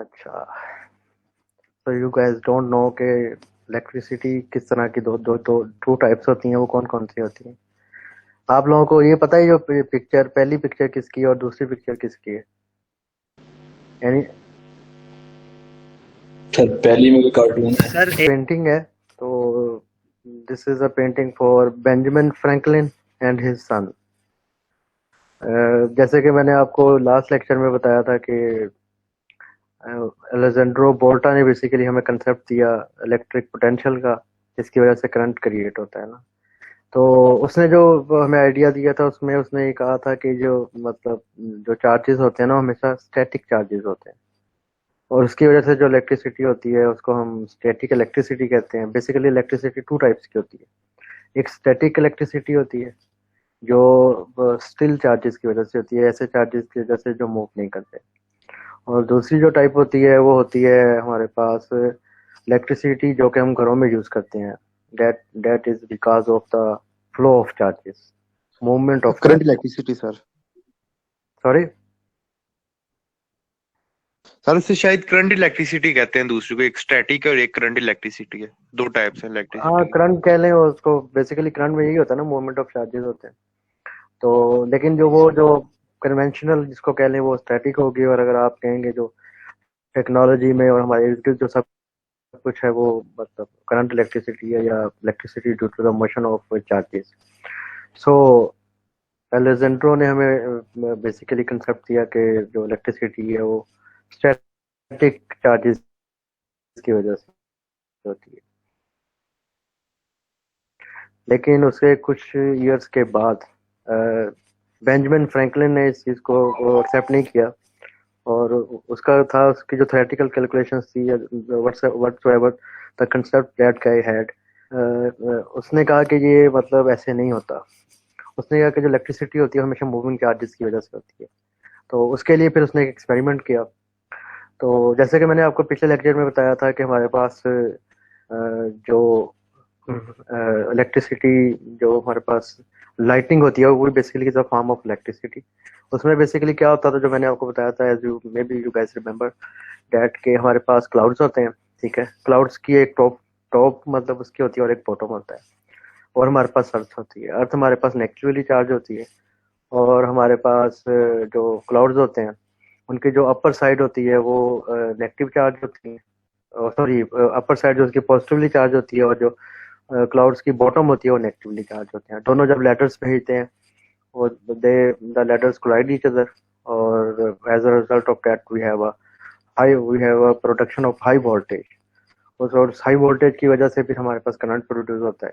अच्छा, तो you guys don't know कि इलेक्ट्रिसिटी किस तरह की टू टाइप्स होती हैं, वो कौन कौन सी होती हैं? आप लोगों को ये पता है जो पिक्चर, पहली पिक्चर किसकी है और दूसरी पिक्चर किसकी है? यानी सर पहली में कोई कार्टून है? सर पेंटिंग है, तो this is a painting for Benjamin Franklin and his son. जैसे कि मैंने आपको लास्ट लेक्चर में बताया था कि अलेजेंड्रो बोल्टा ने बेसिकली हमें कंसेप्ट दिया इलेक्ट्रिक पोटेंशियल का, जिसकी वजह से करंट क्रिएट होता है ना। तो उसने जो हमें आइडिया दिया था, उसमें उसने ये कहा था कि जो मतलब जो चार्जेस होते हैं ना, हमेशा स्टैटिक चार्जेस होते हैं, और उसकी वजह से जो इलेक्ट्रिसिटी होती है उसको हम स्टैटिक इलेक्ट्रिसिटी कहते हैं। बेसिकली इलेक्ट्रिसिटी टू टाइप्स की होती है। एक स्टैटिक इलेक्ट्रिसिटी होती है जो स्टिल चार्जेस की वजह से होती है, ऐसे चार्जेस की वजह से जो मूव नहीं करते। और दूसरी जो टाइप होती है वो होती है हमारे पास इलेक्ट्रिसिटी जो कि हम घरों में यूज करते हैं। That is because of the flow of charges, movement of current charge. Electricity sir. Sorry sir उससे शायद करंट इलेक्ट्रिसिटी कहते हैं दूसरे को, एक स्टैटिक और एक करंट इलेक्ट्रिसिटी है, दो टाइप्स हैं हाँ, इलेक्ट्रिसिटी के। करंट कह लें उसको। बेसिकली करंट में यही होता है ना, मूवमेंट ऑफ चार्जेस होते हैं। तो लेकिन जो वो जो कन्वेंशनल जिसको कह लें वो स्टैटिक होगी, और अगर आप कहेंगे जो टेक्नोलॉजी में और हमारे इर्द गिर्द जो सब कुछ है वो मतलब करंट इलेक्ट्रिसिटी है, या electricity due to the motion of charges. So Alejandro ने हमें बेसिकली कंसेप्ट दिया कि जो इलेक्ट्रिसिटी है वो स्टैटिक चार्जेस की वजह से होती है। लेकिन उसके कुछ इयर्स के बाद बेंजामिन फ्रैंकलिन ने इस चीज़ को एक्सेप्ट नहीं किया, और उसका था उसकी जो थ्योरेटिकल कैलकुलेशंस थी, whatsoever the concept that guy had, उसने कहा कि ये मतलब ऐसे नहीं होता। उसने कहा कि जो इलेक्ट्रिसिटी होती है हमेशा मूविंग चार्जेस की वजह से होती है। तो उसके लिए फिर उसने एक एक्सपेरिमेंट किया। तो जैसे कि मैंने आपको पिछले लेक्चर में बताया था कि हमारे पास जो इलेक्ट्रिसिटी, जो हमारे पास लाइटिंग होती है, वो basically is a form of electricity. उसमें बेसिकली क्या होता था, जो मैंने आपको बताया था, as you may be you guys remember that, के हमारे पास क्लाउड्स होते हैं। ठीक है, क्लाउड्स की एक टॉप टॉप मतलब उसकी होती है, और एक बॉटम होता है। और हमारे पास अर्थ होती है। अर्थ हमारे पास नेगेटिवली चार्ज होती है, और हमारे पास जो क्लाउड्स होते हैं उनकी जो अपर साइड होती है वो नेगेटिव चार्ज होती है। सॉरी, अपर साइड जो उसकी पॉजिटिवली चार्ज होती है, और जो क्लाउड्स की बॉटम होती है वो नेगेटिवली चार्ज होते हैं। दोनों जब लेटर्स भेजते हैं, और they the letters collide each other, और as a result of that we have a production of high voltage. उस हाई वोल्टेज की वजह से फिर हमारे पास करंट प्रोड्यूस होता है।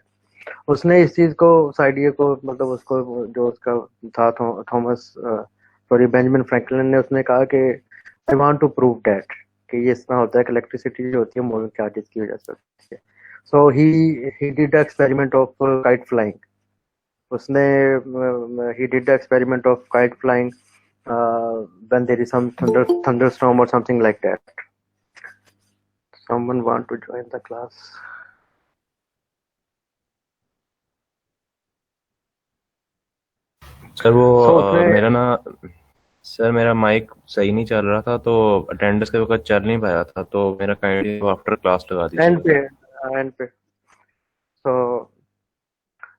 उसने इस चीज को, उस आइडिया को, मतलब उसको जो उसका था थॉमस सॉरी बेंजामिन फ्रैंकलिन ने, उसने कहा कि I want to prove that कि ये इस तरह होता है कि इलेक्ट्रिसिटी जो होती है मूविंग चार्जेस की वजह से होती है। So he did the experiment of kite flying. उसने he did the experiment of kite flying when there is some thunderstorm or something like that. Someone want to join the class? Sir वो So उसने sir मेरा mic सही नहीं चल रहा था, तो अटेंडेंस के वक्त चल नहीं पाया था, तो मेरा काइंडली आफ्टर क्लास लगा एंड दीजिएगा। पे so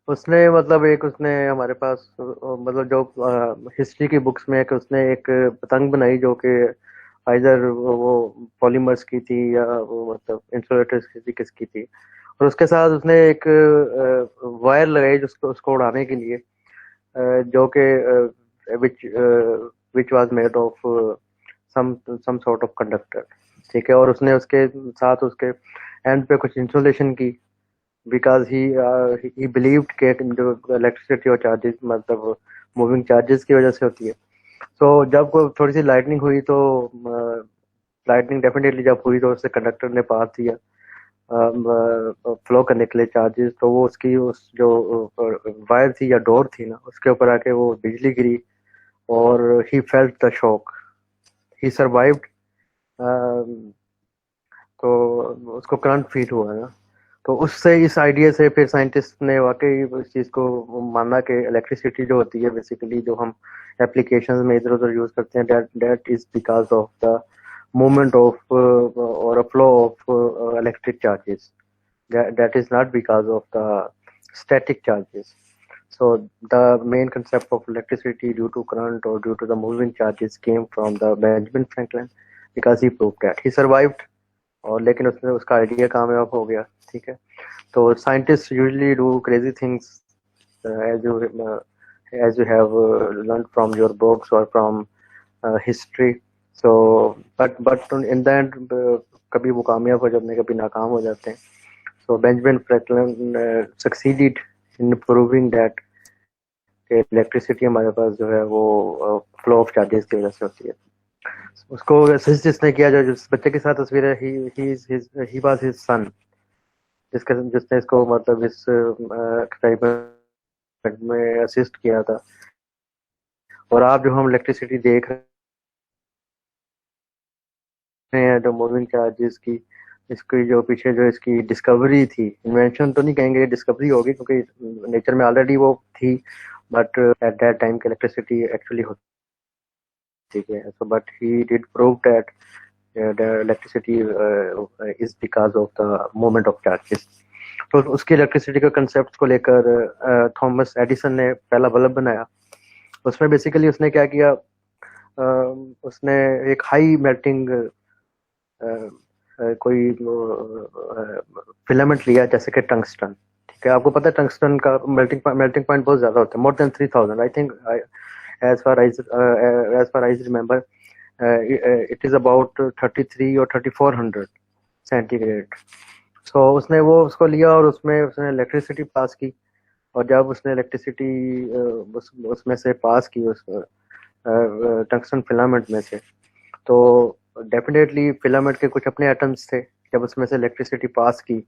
उसने मतलब एक उसने हमारे पास मतलब जो हिस्ट्री की बुक्स में एक उसने एक पतंग बनाई जो कि आइदर वो पॉलीमर्स की थी, या वो मतलब इंसुलेटर्स की थी, किसकी थी। और उसके साथ उसने एक वायर लगाई जिसको उसको उड़ाने के लिए, जो कि which which was made of some sort of conductor. ठीक है, और उसने उसके साथ उसके एंड पे कुछ इंसुलेशन की, बिकॉज ही बिलीव्ड कि जो इलेक्ट्रिसिटी और चार्जेस मतलब मूविंग चार्जेस की वजह से होती है। सो जब को थोड़ी सी लाइटनिंग हुई, तो लाइटनिंग डेफिनेटली जब हुई तो उससे कंडक्टर ने पास दिया फ्लो करने के लिए चार्जेस, तो वो उसकी उस जो वायर थी या डोर थी ना, उसके ऊपर आके वो बिजली गिरी, और he felt the shock, he survived. तो उसको करंट फील हुआ ना। तो उससे, इस आइडिया से फिर साइंटिस्ट ने वाकई इस चीज़ को माना कि इलेक्ट्रिसिटी जो होती है बेसिकली जो हम एप्लीकेशंस में इधर उधर यूज करते हैं, that is because of the movement of or a flow of electric charges. That is not because of the static charges. So the main concept of electricity due to current or due to the moving charges came from the Benjamin Franklin, because he proved that. He survived, और लेकिन उसमें उसका idea कामयाब हो गया. ठीक है. तो scientists usually do crazy things, as you have learned from your books or from history. So but in the end कभी वो कामयाब हो जाते हैं, कभी नाकाम हो जाते हैं. So Benjamin Franklin succeeded in proving that electricity हमारे पास जो है वो फ्लो ऑफ चार्जेस की वजह से होती है. उसको जिसने किया, जो जिस बच्चे के साथ तस्वीर है, ही वाज हिज सन, जिसने इसको मतलब इस एक्सपेरिमेंट में असिस्ट किया था. और आप जो हम इलेक्ट्रिसिटी देख रहे हैं, जो मूविंग चार्जेस की, इसकी जो पीछे जो इसकी डिस्कवरी थी, इन्वेंशन तो नहीं कहेंगे, डिस्कवरी होगी क्योंकि नेचर में ऑलरेडी वो थी, बट एट दैट टाइम की इलेक्ट्रिसिटी एक्चुअली होती है. So but he did prove that the electricity is because of the movement of charges. तो उसकी इलेक्ट्रिसिटी के कंसेप्ट को लेकर थॉमस एडिसन ने पहला बल्ब बनाया. उसमें बेसिकली उसने क्या किया, उसने एक हाई मेल्टिंग कोई फिलामेंट लिया, जैसे कि टंगस्टन. ठीक है, आपको पता है टंगस्टन का मेल्टिंग पॉइंट बहुत ज्यादा होता है, more than 3000 I think, as far as remember. It is about 33 or 3400 centigrade. So उसने वो उसको लिया और उसने इलेक्ट्रिसिटी पास की. और जब उसने इलेक्ट्रिसिटी उसमें से पास की, उस टंगस्टन फिलामेंट में से, तो डेफिनेटली फिलामेंट के कुछ अपने एटम्स थे. जब उसमें से इलेक्ट्रिसिटी पास की,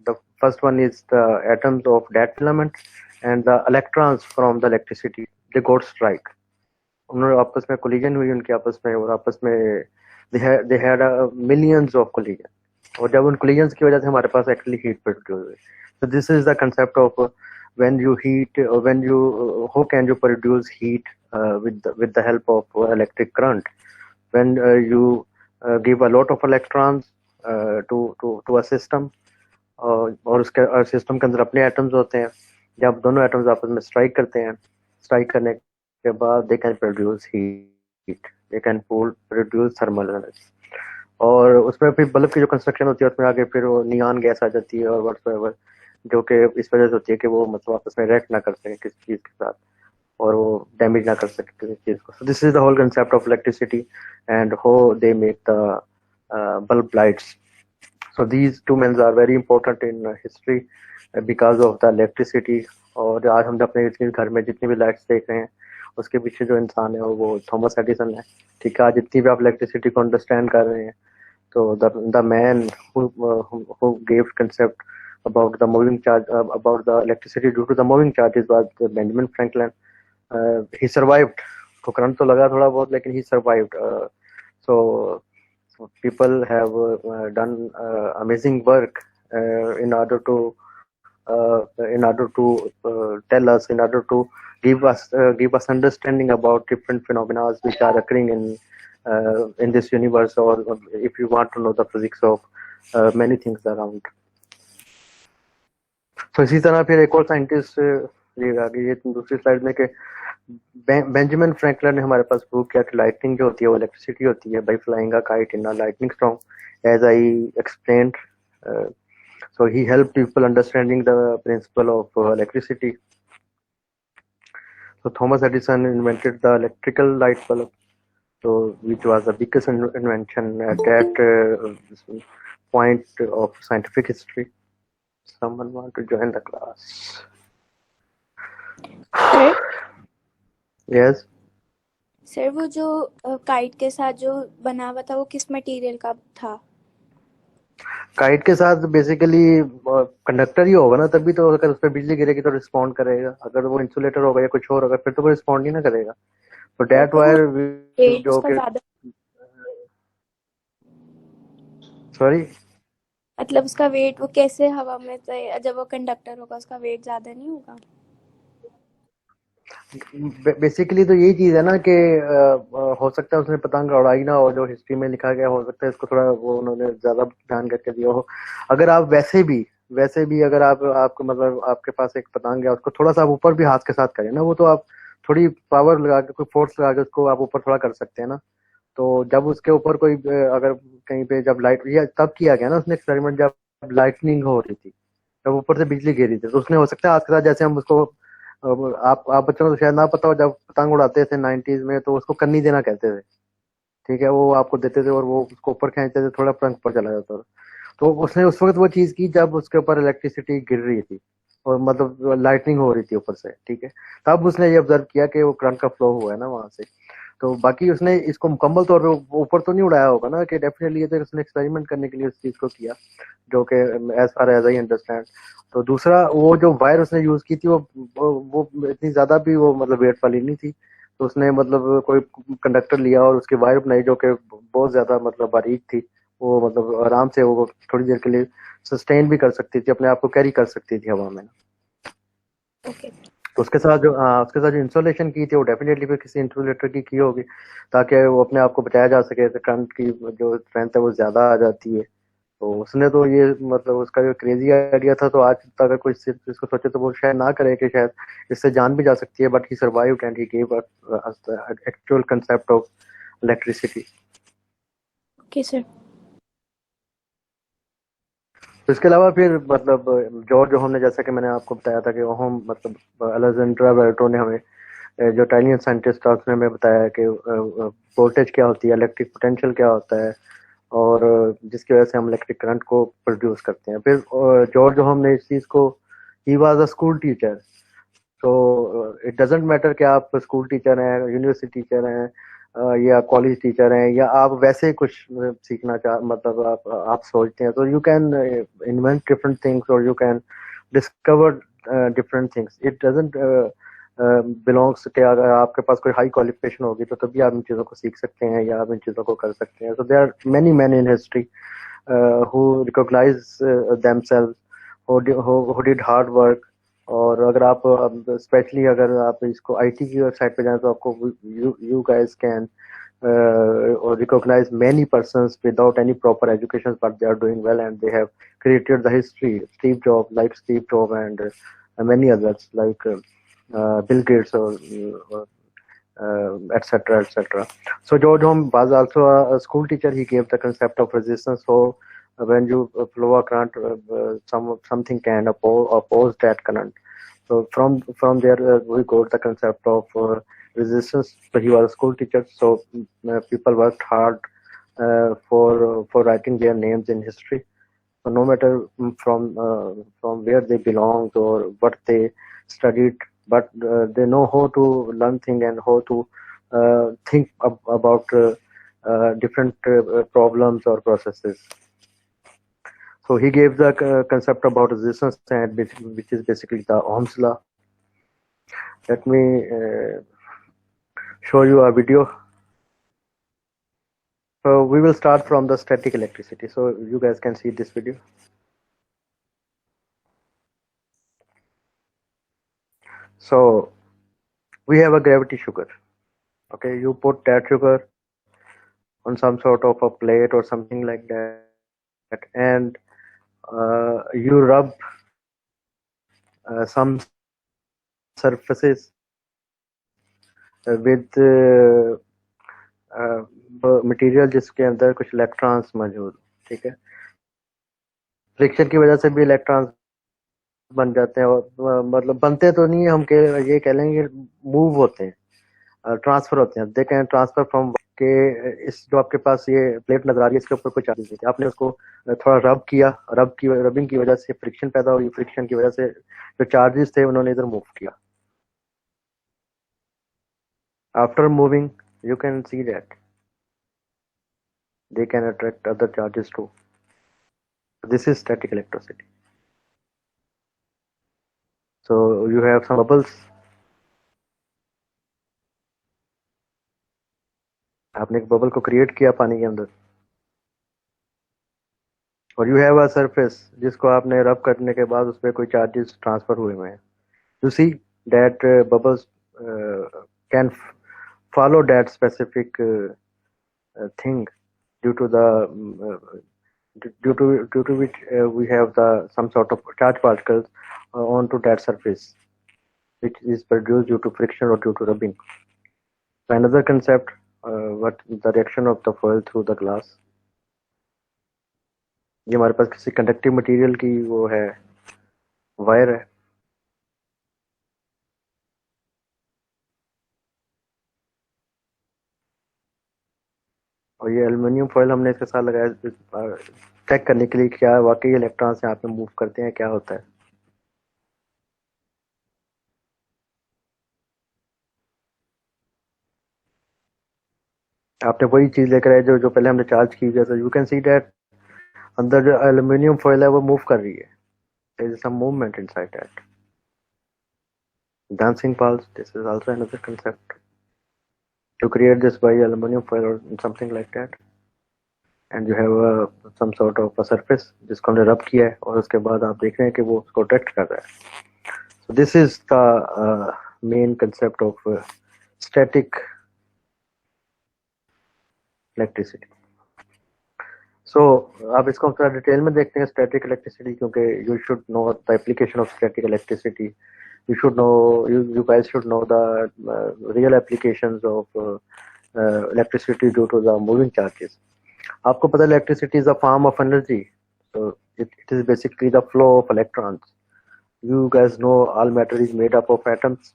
the first one is the atoms of that filament and the electrons from the electricity, they got strike. उन्होंने आपस में कोलिजन हुई उनके आपस में, और आपस में they had millions of collision. और जब उन collisions की वजह से हमारे पास actually heat produce हुई. So this is the concept of when you heat, how can you produce heat with the help of electric current. When you give a lot of electrons to a system, और उसके system के अंदर अपने atoms होते हैं. जब दोनों atoms आपस में स्ट्राइक करते हैं, स्ट्राइक करने के बाद दे can produce heat, they can produce thermal energy. और उसमें फिर बल्ब की जो कंस्ट्रक्शन होती है, उसमें आगे फिर वो नियॉन गैस आ जाती है और व्हाटसोएवर, जो कि इस वजह से होती है कि वो मतलब आपस में रिएक्ट ना कर सके किसी चीज के साथ, और वो डैमेज ना कर सके किसी चीज को. So this is the whole concept of electricity and how they make the bulb lights. So these two men are very important in history because of the electricity. और आज हम अपने घर में जितनी भी लाइट्स देख रहे हैं, उसके पीछे जो इंसान है वो थॉमस एडिसन है. ठीक है, आज जितनी भी आप इलेक्ट्रिसिटी को अंडरस्टैंड कर रहे हैं, तो the man who gave concept about the moving charge, about the electricity due to the moving charges was Benjamin Franklin. He survived. तो करंट तो लगा थोड़ा बहुत, लेकिन he survived. So people have done amazing work in order to tell us, in order to give us understanding about different phenomena which are occurring in this universe, or if you want to know the physics of many things around. So इसी तरह फिर एक और scientist ये दूसरी slide में, कि Benjamin Franklin ने हमारे पास प्रूव किया कि लाइटनिंग जो होती है वो इलेक्ट्रिसिटी होती है, by flying a kite in a lightning storm, as I explained. So he helped people understanding the principle of electricity. So Thomas Edison invented the electrical light bulb, so which was the biggest invention at that point of scientific history. Someone want to join the class? Sir Yes. Sir वो जो kite के साथ जो बना हुआ था वो किस मटेरियल का था? काइट के साथ बेसिकली कंडक्टर ही होगा ना, तभी तो अगर उस पर बिजली गिरेगी तो रिस्पॉन्ड करेगा. अगर वो इंसुलेटर होगा या कुछ और होगा, फिर तो वो रिस्पॉन्ड ही ना करेगा. तो डेट वायर वेट जो उसका कि ज्यादा, सॉरी, मतलब उसका वेट वो कैसे हवा में जब वो कंडक्टर होगा उसका वेट ज्यादा नहीं होगा? बेसिकली तो यही चीज है ना कि हो सकता है उसने पतंग उड़ाई ना हो, जो हिस्ट्री में लिखा गया, हो सकता है इसको थोड़ा वो उन्होंने ज्यादा ध्यान करके दिया हो। अगर आप वैसे भी अगर आप आपको मतलब आपके पास एक पतंग है, उसको थोड़ा सा आप ऊपर भी हाथ के साथ करें ना, वो तो आप थोड़ी पावर लगा के, कोई फोर्स लगा के उसको आप ऊपर थोड़ा कर सकते हैं ना। तो जब उसके ऊपर कोई अगर कहीं पे जब लाइट, या तब किया गया ना उसने एक्सपेरिमेंट जब लाइटनिंग हो रही थी, जब ऊपर से बिजली गिरी थी, तो उसने हो सकता है आज के साथ जैसे हम उसको आप बच्चों को तो शायद ना पता हो, जब पतंग उड़ाते थे 90s में तो उसको कन्नी देना कहते थे। ठीक है, वो आपको देते थे और वो उसको ऊपर खींचते थे, थोड़ा पतंग ऊपर चला जाता था। तो उसने उस वक्त वो चीज की जब उसके ऊपर इलेक्ट्रिसिटी गिर रही थी और मतलब लाइटनिंग हो रही थी ऊपर से। ठीक है, तब उसने ये ऑब्जर्व किया कि वो करंट का फ्लो हुआ है ना वहां से। तो बाकी उसने इसको मुकम्मल तौर पे ऊपर तो नहीं उड़ाया होगा ना, कि डेफिनेटली ये तो उसने एक्सपेरिमेंट करने के लिए उस चीज को किया, जो कि as far as I understand. तो दूसरा, वो जो वायर उसने यूज की थी वो इतनी ज्यादा भी वो मतलब वेट वाली नहीं थी। तो उसने मतलब कोई कंडक्टर लिया और उसकी वायर बनाई जो कि बहुत ज्यादा मतलब बारीक थी। वो मतलब आराम से वो थोड़ी देर के लिए सस्टेन भी कर सकती थी, अपने आप को कैरी कर सकती थी हवा में। ओके। तो उसके साथ जो इंस्टॉलेशन की थी वो डेफिनेटली फिर किसी इंसुलेटर की होगी, ताकि वो अपने आप को बचाया जा सके। तो करंट की जो स्ट्रेंथ है वो ज्यादा आ जाती है। तो उसने तो ये मतलब उसका जो क्रेजी आइडिया था, तो आज तक अगर कोई सिर्फ इसको सोचे तो वो शायद ना करे कि शायद इससे जान भी जा सकती है, but he survived and he gave us the actual concept of electricity. Okay sir. तो इसके अलावा फिर मतलब जॉर्ज ओहम ने, जैसा कि मैंने आपको बताया था कि ओहम मतलब अलेक्जेंड्रा बेल्ट्रो ने हमें जो इटालियन साइंटिस्ट था उसने हमें बताया कि वोल्टेज क्या होती है, इलेक्ट्रिक पोटेंशियल क्या होता है, और जिसकी वजह से हम इलेक्ट्रिक करंट को प्रोड्यूस करते हैं। फिर जॉर्ज ओहम ने इस चीज को, he was a school teacher, तो इट डजेंट मैटर कि आप स्कूल टीचर हैं, यूनिवर्सिटी टीचर हैं, या कॉलेज टीचर हैं, या आप वैसे कुछ सीखना चाह मतलब आप सोचते हैं, तो you can invent different things और you can discover different things. It doesn't belongs के, अगर आपके पास कोई हाई क्वालिफिकेशन होगी तो तभी आप इन चीज़ों को सीख सकते हैं या आप इन चीज़ों को कर सकते हैं। So there are many man in history who recognize themselves, who did hard work। और अगर आप स्पेशली अगर आप इसको आईटी की वेबसाइट पे जाएं तो आपको you guys can recognize many persons without any proper education, but they are doing well and they have created the history. Steve Jobs and many others like Bill Gates or etc. etc. So George Ohm was also a school teacher. He gave the concept of resistance. So when you flow a current, something can oppose that current. So from there we got the concept of resistance. So he was a school teacher. So people worked hard for writing their names in history. So no matter from where they belonged or what they studied, but they know how to learn things and how to think about different problems or processes. So he gave the concept about resistance, and which is basically the Ohm's law. Let me show you a video. So we will start from the static electricity. So you guys can see this video. So we have a gravity sugar. Okay, you put that sugar on some sort of a plate or something like that, and you rub some surfaces with material जिसके अंदर कुछ electrons मौजूद। ठीक है, friction की वजह से भी इलेक्ट्रॉन्स बन जाते हैं, और मतलब बनते तो नहीं, हम ये कह लेंगे मूव होते हैं, ट्रांसफर होते हैं। दे कैन ट्रांसफर फ्रॉम के इस जो आपके पास ये प्लेट नजर आ रही है, इसके ऊपर कोई चार्जेस नहीं थे, आपने उसको थोड़ा रबिंग की वजह से फ्रिक्शन पैदा हुई, फ्रिक्शन की वजह से जो चार्जेस थे उन्होंने इधर मूव किया। After moving you can see that they can attract other charges too. This is static electricity. So you have some bubbles. आपने एक बबल को क्रिएट किया पानी के अंदर, और यू हैव अ सरफेस जिसको आपने रब करने के बाद उस पर कोई चार्जेस ट्रांसफर हुए हुए हैं। You see that bubbles can follow that specific thing due to the due to which we have the some sort of charge particles onto that surface, which is produced due to friction or due to rubbing. So another concept, what the reaction of the foil through the glass. ये हमारे पास किसी conductive material की वो है, wire है, और ये aluminium foil हमने इसके साथ लगाया चेक करने के लिए क्या वाकई इलेक्ट्रॉन्स यहाँ पे मूव करते हैं, क्या होता है। आपने वही चीज लेकर आए जो पहले हमने चार्ज की गया था। यू कैन सी दैट अंदर जो एल्युमिनियम फॉयल है वो मूव कर रही है, there is some movement inside that. dancing pulse, this is also another concept to create this by aluminum foil or something like that, and you have some sort of a surface जिसको हमने रब किया है और उसके बाद आप देख रहे हैं कि वो उसको अट्रैक्ट कर रहा है। So this is the main concept of static electricity. So आप इसको हम थोड़ा डिटेल में देखते हैं स्टैटिक इलेक्ट्रिसिटी, क्योंकि you should know the application of static electricity. You should know, you guys should know the real applications of electricity due to the moving charges. आपको पता है electricity is a form of energy, so it is basically the flow of electrons. You guys know all matter is made up of atoms,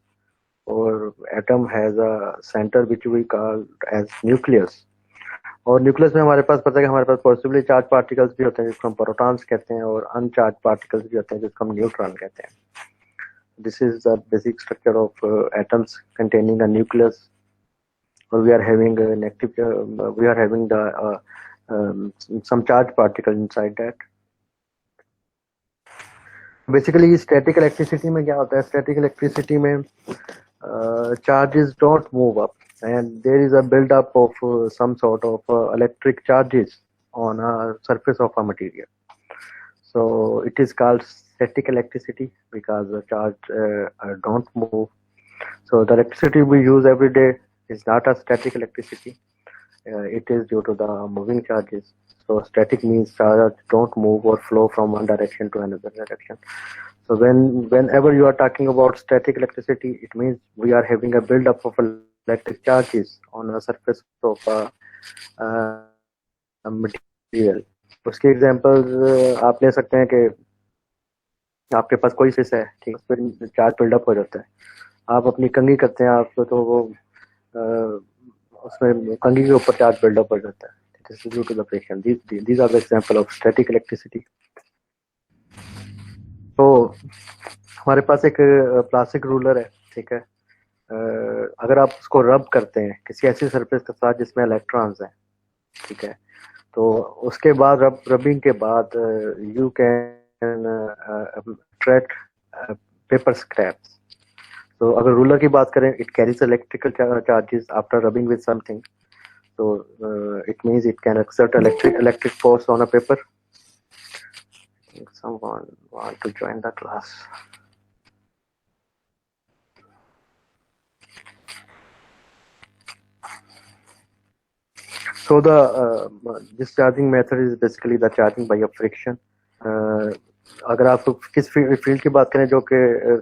or atom has a center which we call as nucleus. और nucleus में हमारे पास पता है कि हमारे पास positively charge particles भी होते हैं जिसको हम प्रोटॉन्स कहते हैं, और अनचार्ज पार्टिकल्स भी होते हैं जिसको हम न्यूट्रॉन कहते हैं। This is the basic structure of atoms containing a nucleus, or we are having an active we are having the some charge particle inside that. Basically static electricity में क्या होता है, static electricity में charges don't move up, and there is a build up of some sort of electric charges on a surface of a material. So it is called static electricity because the charge don't move. So the electricity we use every day is not a static electricity. It is due to the moving charges. So static means charge don't move or flow from one direction to another direction. So whenever you are talking about static electricity, it means we are having a build up of electric charges on a surface of a material. उसके examples आप ले सकते हैं कि आपके पास कोई fish है, ठीक है, फिर चार्ज बिल्डअप हो जाता है, आप अपनी कंघी करते हैं आपको, तो वो उसमें कंघी के ऊपर चार्ज बिल्डअप हो जाता है। This is due to the friction. These are the example of static electricity. तो हमारे पास एक प्लास्टिक रूलर है, ठीक है, अगर आप उसको रब करते हैं किसी ऐसी सरफेस के साथ जिसमें इलेक्ट्रॉन्स हैं, ठीक है, तो उसके बाद रबिंग के बाद you can track paper scraps. तो अगर रूलर की बात करें, it carries electrical charges after rubbing with something, so it means it can exert electric force on a paper. I think someone want to join the class. So the this charging method is basically the charging by a friction. अगर आप किस field की बात करें जो कि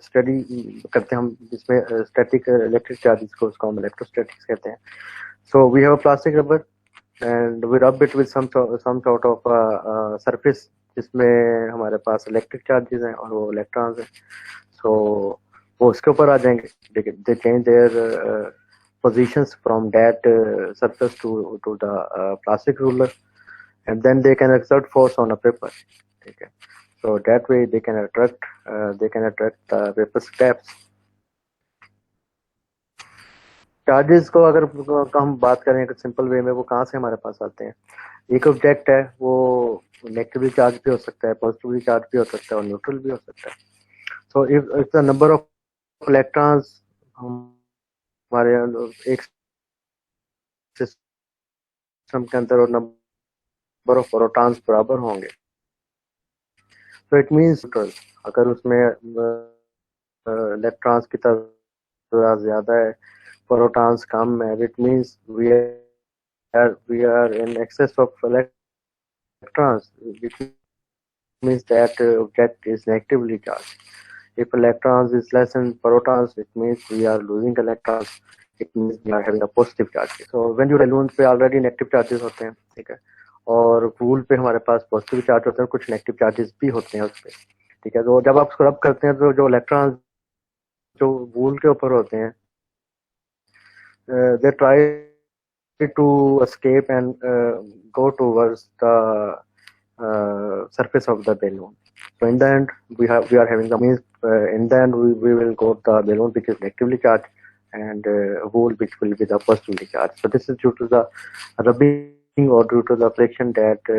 study करते हैं हम, जिसमें स्टैटिक इलेक्ट्रिक चार्जेस को, उसको हम इलेक्ट्रोस्टैटिक्स कहते हैं। So we have a plastic rubber and we rub it with some sort of surface जिसमें हमारे पास इलेक्ट्रिक चार्जेस हैं और वो इलेक्ट्रॉन्स हैं। So वो उसके ऊपर आ जाएंगे, they change their positions from that surface to the plastic ruler, and then they can exert force on a paper, ठीक है। So that way they can attract the paper scraps. Charges को अगर हम बात करें सिंपल वे में, वो कहाँ से हमारे पास आते हैं। एक ऑब्जेक्ट है, वो नेगेटिवली चार्ज भी हो सकता है, पॉजिटिवली चार्ज भी हो सकता है, और न्यूट्रल भी हो सकता है। So if the number of electrons हमारे एक सिस्टम के अंदर और नंबर ऑफ प्रोटॉन्स बराबर होंगे, तो इट मींस अगर उसमें इलेक्ट्रॉन्स की तरफ थोड़ा ज्यादा है, प्रोटॉन्स कम है, which means we are in excess of electrons, which means that object is negatively charged. If electrons is less than protons, it means we are losing electrons. It means we are having a positive charge. So when you balloon पे already negative charges होते हैं, ठीक है, और वूल पे हमारे पास positive charge होते हैं, कुछ नेगेटिव चार्जेस भी होते हैं उस पे, ठीक है। तो जब आप स्क्रब करते हैं तो जो इलेक्ट्रॉन्स जो वूल के ऊपर होते हैं, they try to escape and go towards the surface of the balloon. So in the end, we are having the means. In the end, we will go the balloon which is negatively charged and wool which will be the positively charged. So this is due to the rubbing or due to the friction that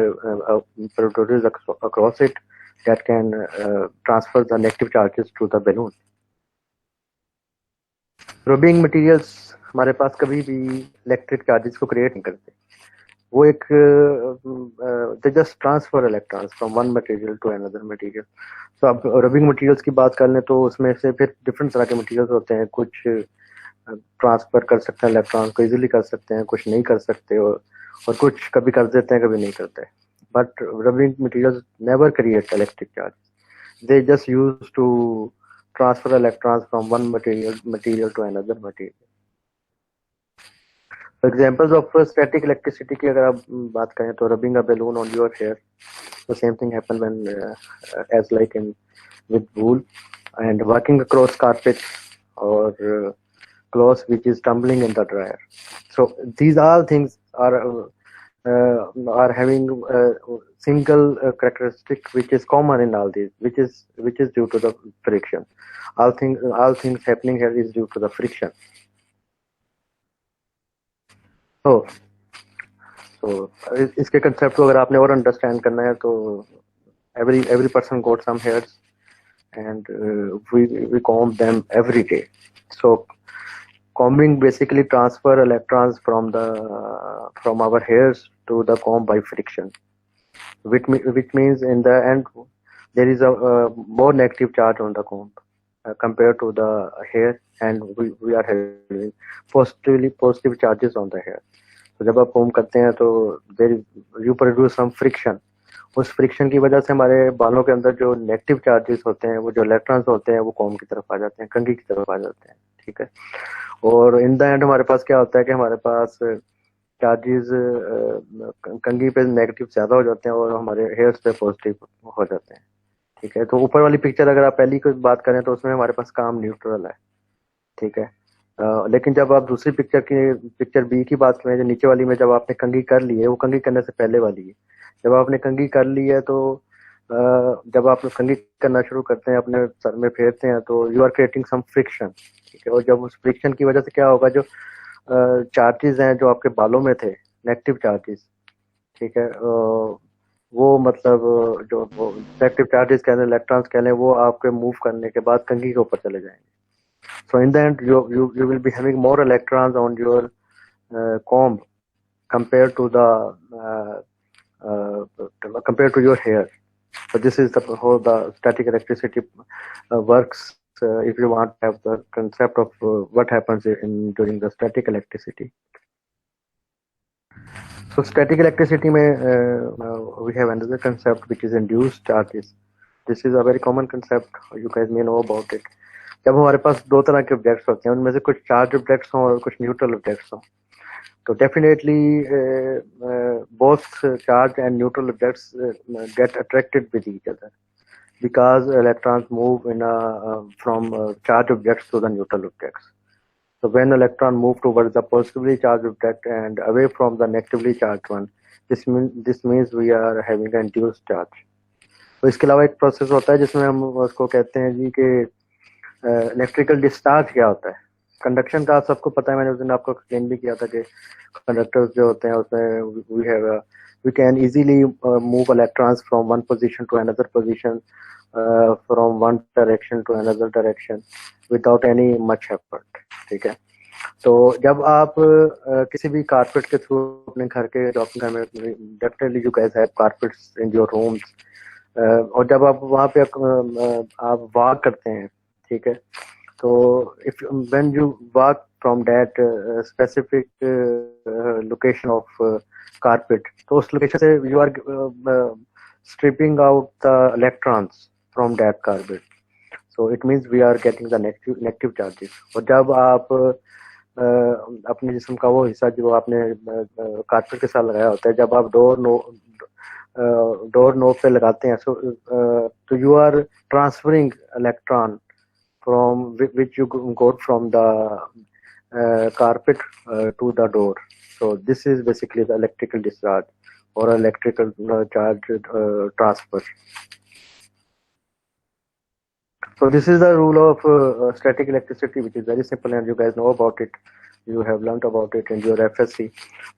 produces across it that can transfer the negative charges to the balloon. Rubbing materials हमारे पास कभी भी electric charges को create नहीं करते, वो एक they just transfer electrons from one material to another material. तो अब रबिंग मटेरियल्स की बात कर लें तो उसमें से फिर डिफरेंट तरह के मटेरियल्स होते हैं, कुछ ट्रांसफर कर सकते हैं इलेक्ट्रॉन को इजीली कर सकते हैं, कुछ नहीं कर सकते, और कुछ कभी कर देते हैं कभी नहीं करते। But rubbing materials never create electric charge, they just use to transfer electrons from one material to another material. Examples of static electricity की अगर आप बात करें तो rubbing a balloon on your hair, the same thing happen when as like in with wool, and working across carpet और cloth which is tumbling in the dryer. So these all things are having a single characteristic which is common in all these, which is due to the friction. All things happening here is due to the friction. So इसके concept को अगर आपने और understand करना है तो every person got some hairs and we comb them every day. So combing basically transfer electrons from our hairs to the comb by friction, which means in the end there is a more negative charge on the comb compared to the hair, and we are having positive charges on the hair. तो जब आप comb करते हैं तो you produce some friction. उस friction की वजह से हमारे बालों के अंदर जो नेगेटिव चार्जेस होते हैं, वो जो इलेक्ट्रॉन्स होते हैं, वो कॉम्ब की तरफ आ जाते हैं, कंघी की तरफ आ जाते हैं, ठीक है। और इन द एंड हमारे पास क्या होता है कि हमारे पास चार्जेस कंघी पे नेगेटिव ज्यादा हो जाते हैं और हमारे हेयर्स पे पॉजिटिव हो जाते हैं, ठीक है। तो ऊपर वाली पिक्चर अगर आप पहली की बात करें तो उसमें हमारे पास काम न्यूट्रल है, ठीक है। लेकिन जब आप दूसरी पिक्चर बी की बात करें, जो नीचे वाली में जब आपने कंघी कर ली है, वो कंघी करने से पहले वाली है। जब आपने कंघी कर ली है तो जब आप कंघी करना शुरू करते हैं, अपने सर में फेरते हैं, तो you are creating some friction, ठीक है। और जब उस फ्रिक्शन की वजह से क्या होगा, जो चार्जेस हैं जो आपके बालों में थे, नेगेटिव चार्जेस, ठीक है, वो मतलब जो नेगेटिव चार्जेस कह लें, इलेक्ट्रॉन्स कह लें, वो आपके मूव करने के बाद कंघी के ऊपर चले जाएंगे। So in the end, you will be having more electrons on your comb compared to your hair. So this is how the static electricity works. If you want to have the concept of what happens during the static electricity. So static electricity we have another concept which is induced charges. This is a very common concept. You guys may know about it. जब हमारे पास दो तरह के objects होते हैं, उनमें से कुछ चार्ज ऑब्जेक्ट्स हों और कुछ न्यूट्रल ऑब्जेक्ट्स हों, तो definitely both charged and neutral objects get attracted with each other because electrons move from charged objects to the neutral objects. So when electron move towards the positively charged object and away from the negatively charged one, this means we are having an induced charge. तो इसके अलावा एक process होता है जिसमें हम उसको कहते हैं जी कि इलेक्ट्रिकल डिस्चार्ज क्या होता है। कंडक्शन का सबको पता है, मैंने उस दिन आपको एक्सप्लेन भी किया था कि कंडक्टर्स जो होते हैं उसमें we can easily move electrons from one position to another position, from one direction to another direction without any much effort, ठीक है। तो जब आप किसी भी कारपेट के थ्रू अपने घर के घर में, definitely you guys have carpets in your homes, और जब आप वहाँ पे आप वॉक करते हैं, ठीक है, So if when you walk from that specific location of carpet, so उस location से you are stripping out the electrons from that carpet. So it means we are getting the negative charges. और जब आप अपने जिस्म का वो हिस्सा जो आपने कारपेट के साथ लगाया होता है, जब आप डोर नोब पे लगाते हैं, so you are transferring electron from which you got from the carpet to the door. So this is basically the electrical discharge or electrical charge transfer. So this is the rule of static electricity, which is very simple, and you guys know about it. You have learned about it in your FSC.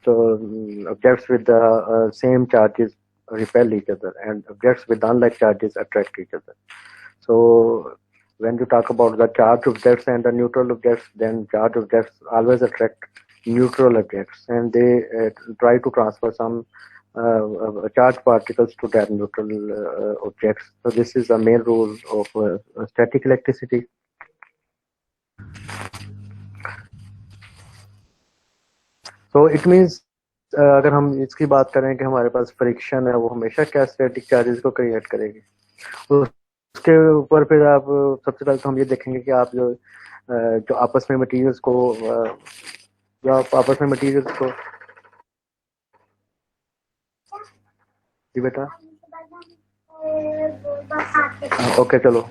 So objects with the same charges repel each other, and objects with unlike charges attract each other. So when you talk about the charged objects and the neutral objects, then charged objects always attract neutral objects, and they try to transfer some charged particles to that neutral objects. So this is the main rule of static electricity. So it means अगर हम इसकी बात करें कि हमारे पास friction है, वो हमेशा क्या स्टैटिक चार्जेस को क्रिएट करेगी। उसके ऊपर फिर आप सबसे पहले तो हम ये देखेंगे कि आप जो आपस में मटेरियल्स को जी बेटा ओके चलो।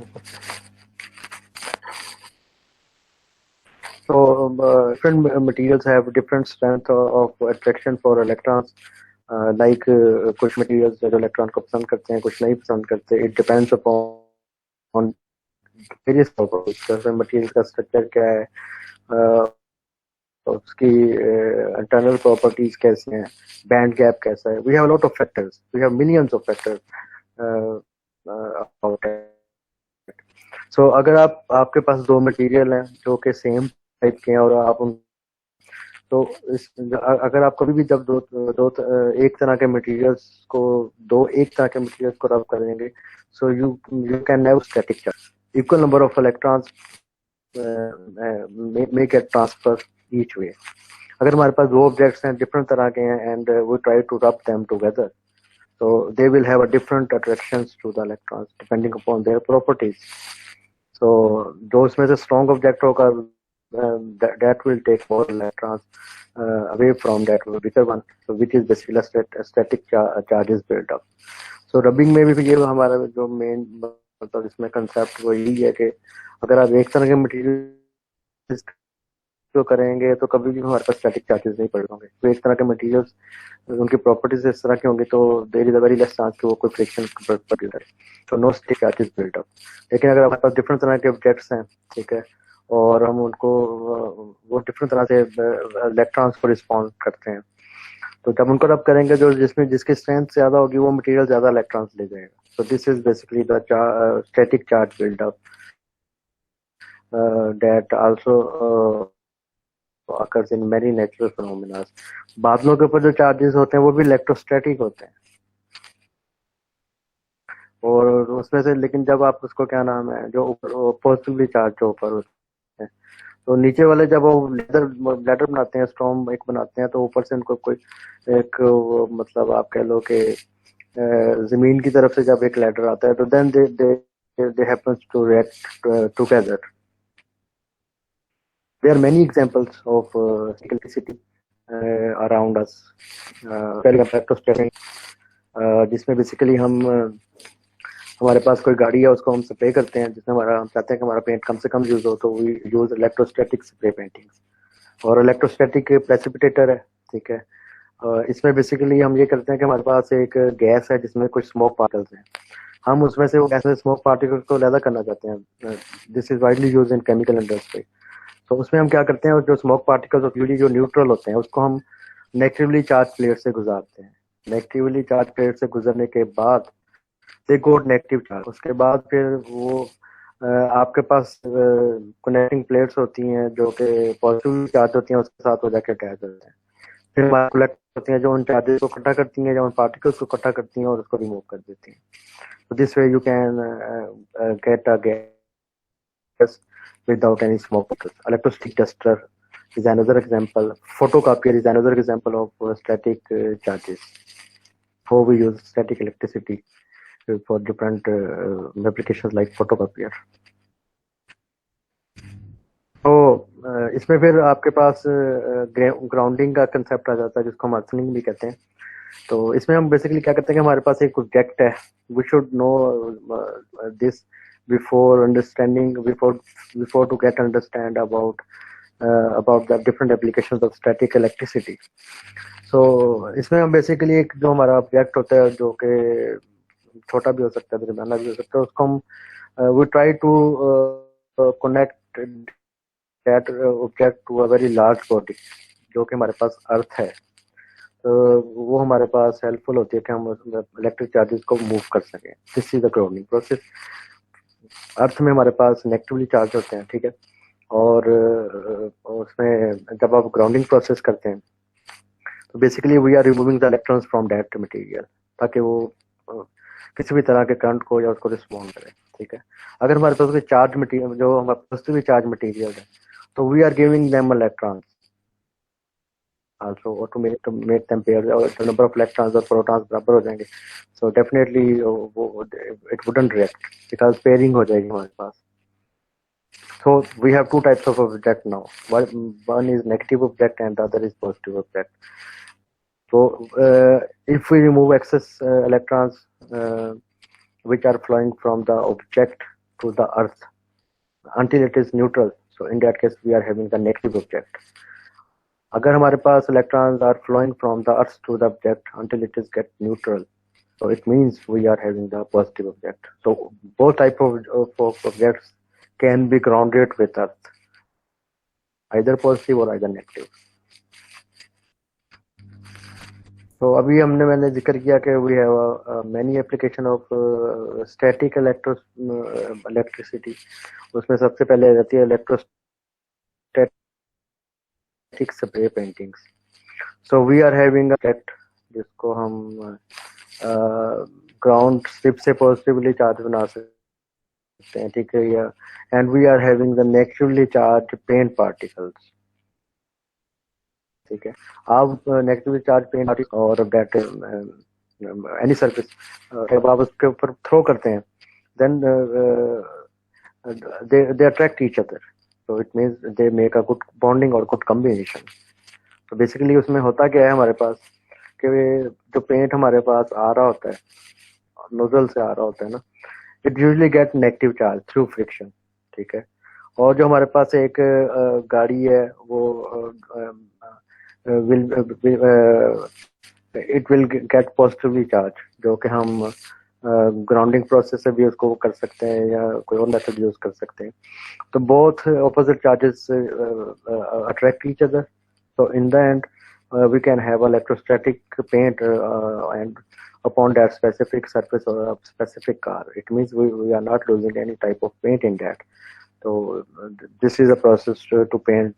So different materials have different strength of attraction for electrons. Like कुछ materials जो इलेक्ट्रॉन को पसंद करते हैं, कुछ नहीं पसंद करते. It depends upon various properties. जैसे materials का structure क्या है, उसकी internal properties कैसे हैं, band gap कैसा है. We have a lot of factors. We have millions of factors about it. So अगर आपके पास दो मटेरियल हैं जो कि सेम टाइप के हैं और आप तो अगर आप कभी भी जब एक तरह के मटेरियल्स को रब करेंगे, so you can have static charge. Equal number of electrons may get transfer each way. अगर हमारे पास दो ऑब्जेक्ट्स हैं डिफरेंट तरह के हैं and we try to rub them together, so they will have a different attractions to the electrons depending upon their properties. So जो उसमें से strong object होगा that will take more electrons away from that weaker one, so which is basically a static charges built up. So rubbing में भी ये हमारा जो main मतलब इसमें concept वो यही है कि अगर आप एक तरह के material जो करेंगे तो कभी भी हमारे पास स्टैटिक चार्जेस नहीं पड़ होंगे. तो एक तरह के मटेरियल्स उनकी प्रॉपर्टीज इस तरह की होंगी तो there is a very less chance कि वो कोई फ्रिक्शन प्रोड्यूस करे, तो no static charges build up. लेकिन अगर हमारे पास डिफरेंट तरह के ऑब्जेक्ट्स हैं, ठीक है, और हम उनको वो डिफरेंट तरह से इलेक्ट्रॉन्स को रिस्पॉन्ड करते हैं, तो जब उनको रब करेंगे जो जिसकी स्ट्रेंथ ज्यादा होगी वो मटेरियल ज्यादा इलेक्ट्रॉन्स ले जाएगा. सो this is basically the static charge build up that also occurs in many natural phenomena. बादलों के ऊपर जो चार्जेस होते हैं वो भी इलेक्ट्रोस्टैटिक होते हैं, और उसमें से लेकिन जब आप उसको क्या नाम है जो पॉजिटिवली चार्ज जो ऊपर होते हैं, तो नीचे वाले जब वो लैडर बनाते हैं, स्टॉर्म एक बनाते हैं, तो ऊपर से उनको कोई एक मतलब आप कह लो कि जमीन की तरफ से जब एक लैडर आता है तो then they happens to react together. There are many examples of electricity around us. जिसमें बेसिकली हमारे पास कोई गाड़ी है, उसको हम स्प्रे करते हैं, जिसमें हम चाहते हैं कि हमारा पेंट कम से कम यूज हो, तो we use electrostatic spray paintings. और इलेक्ट्रोस्टैटिक प्रेसिपिटेटर है, ठीक है. इसमें बेसिकली हम ये करते हैं कि हमारे पास एक गैस है जिसमें कुछ स्मोक पार्टिकल्स हैं, हम उसमें से वो गैस में स्मोक पार्टिकल्स को अलग करना चाहते हैं. This is widely use in chemical industry. तो उसमें हम क्या करते हैं, जो स्मोक पार्टिकल्स होती है जो न्यूट्रल होते हैं उसको हम नेगेटिवली चार्ज प्लेट से गुजारते हैं. नेगेटिवली चार्ज प्लेट से गुजरने के बाद दे गोट नेगेटिव चार्ज. उसके बाद फिर वो आपके पास कनेक्टिंग प्लेट्स होती हैं जो कि पॉजिटिव चार्ज होती हैं, उसके साथ हो जाके अटैच होते हैं. फिर कलेक्ट होती हैं जो उन चार्जेस को इकट्ठा करती हैं, जो उन पार्टिकल्स को इकट्ठा करती हैं और उसको रिमूव कर देती हैं. तो this way you can get a gas without any smoke particles. Electrostatic duster is another example. Photocopier is another example of static charges. How we use static electricity for different applications like photocopier. तो इसमें फिर आपके पास grounding का concept आ जाता है, जिसको हम earthing भी कहते हैं. तो इसमें हम बेसिकली क्या करते हैं कि हमारे पास एक ऑब्जेक्ट है. We should know this before understanding, before to get understand about the different applications of static electricity. So इसमें हम बेसिकली एक जो हमारा ऑब्जेक्ट होता है, जो कि छोटा भी हो सकता है, दरमियाना भी हो सकता है, उसको हम we try to connect that object to a very large body, जो कि हमारे पास अर्थ है. तो वो हमारे पास हेल्पफुल होती है कि हम इलेक्ट्रिक चार्जेस को मूव कर सकें. This is the grounding process. Earth में हमारे पास नेगेटिवली चार्ज होते हैं, ठीक है. और उसमें जब आप ग्राउंडिंग प्रोसेस करते हैं तो basically we are removing the electrons from that material, ताकि वो किसी भी तरह के करंट को या उसको रिस्पॉन्ड करे, ठीक है. अगर हमारे पास कोई चार्ज मटेरियल, जो हमारे पॉजिटिवली चार्ज मटेरियल है, तो we are giving them electrons also, or to make them pair, or the number of electrons or protons बराबर हो जाएंगे. So definitely it wouldn't react because pairing हो जाएगी हमारे पास. So we have two types of object now. One is negative object and the other is positive object. So if we remove excess electrons which are flowing from the object to the earth until it is neutral, so in that case we are having the negative object. अगर हमारे पास electrons are flowing from the earth to the object until it is get neutral, so it means we are having the positive object. So both type of objects can be grounded with earth, either positive or either negative. तो अभी मैंने जिक्र किया कि we have many application of static electricity. उसमें सबसे पहले रहती है electrostatic spray paintings. So we are having a set जिसको हम ground strip से positively charged बना सकते हैं, ठीक है. And we are having the negatively charged paint particles, ठीक है. आप negatively charged paint particles और that any surface जब आप उसके ऊपर throw करते हैं, then they attract each other. So it means they make a good bonding or good combination. तो बेसिकली उसमें होता क्या है हमारे पास कि जो पेंट हमारे पास आ रहा होता है, नोजल से आ रहा होता है ना, it usually get negative charge through friction, ठीक है. और जो हमारे पास एक गाड़ी है, वो it will get positively charge, जो कि हम ग्राउंडिंग प्रोसेस से भी उसको कर सकते हैं या कोई और मेथड यूज कर सकते हैं. तो both opposite charges attract each other. So in the end we can have electrostatic paint and upon that specific surface or a specific car. It means we are not losing any type of paint in that. So this is a process to paint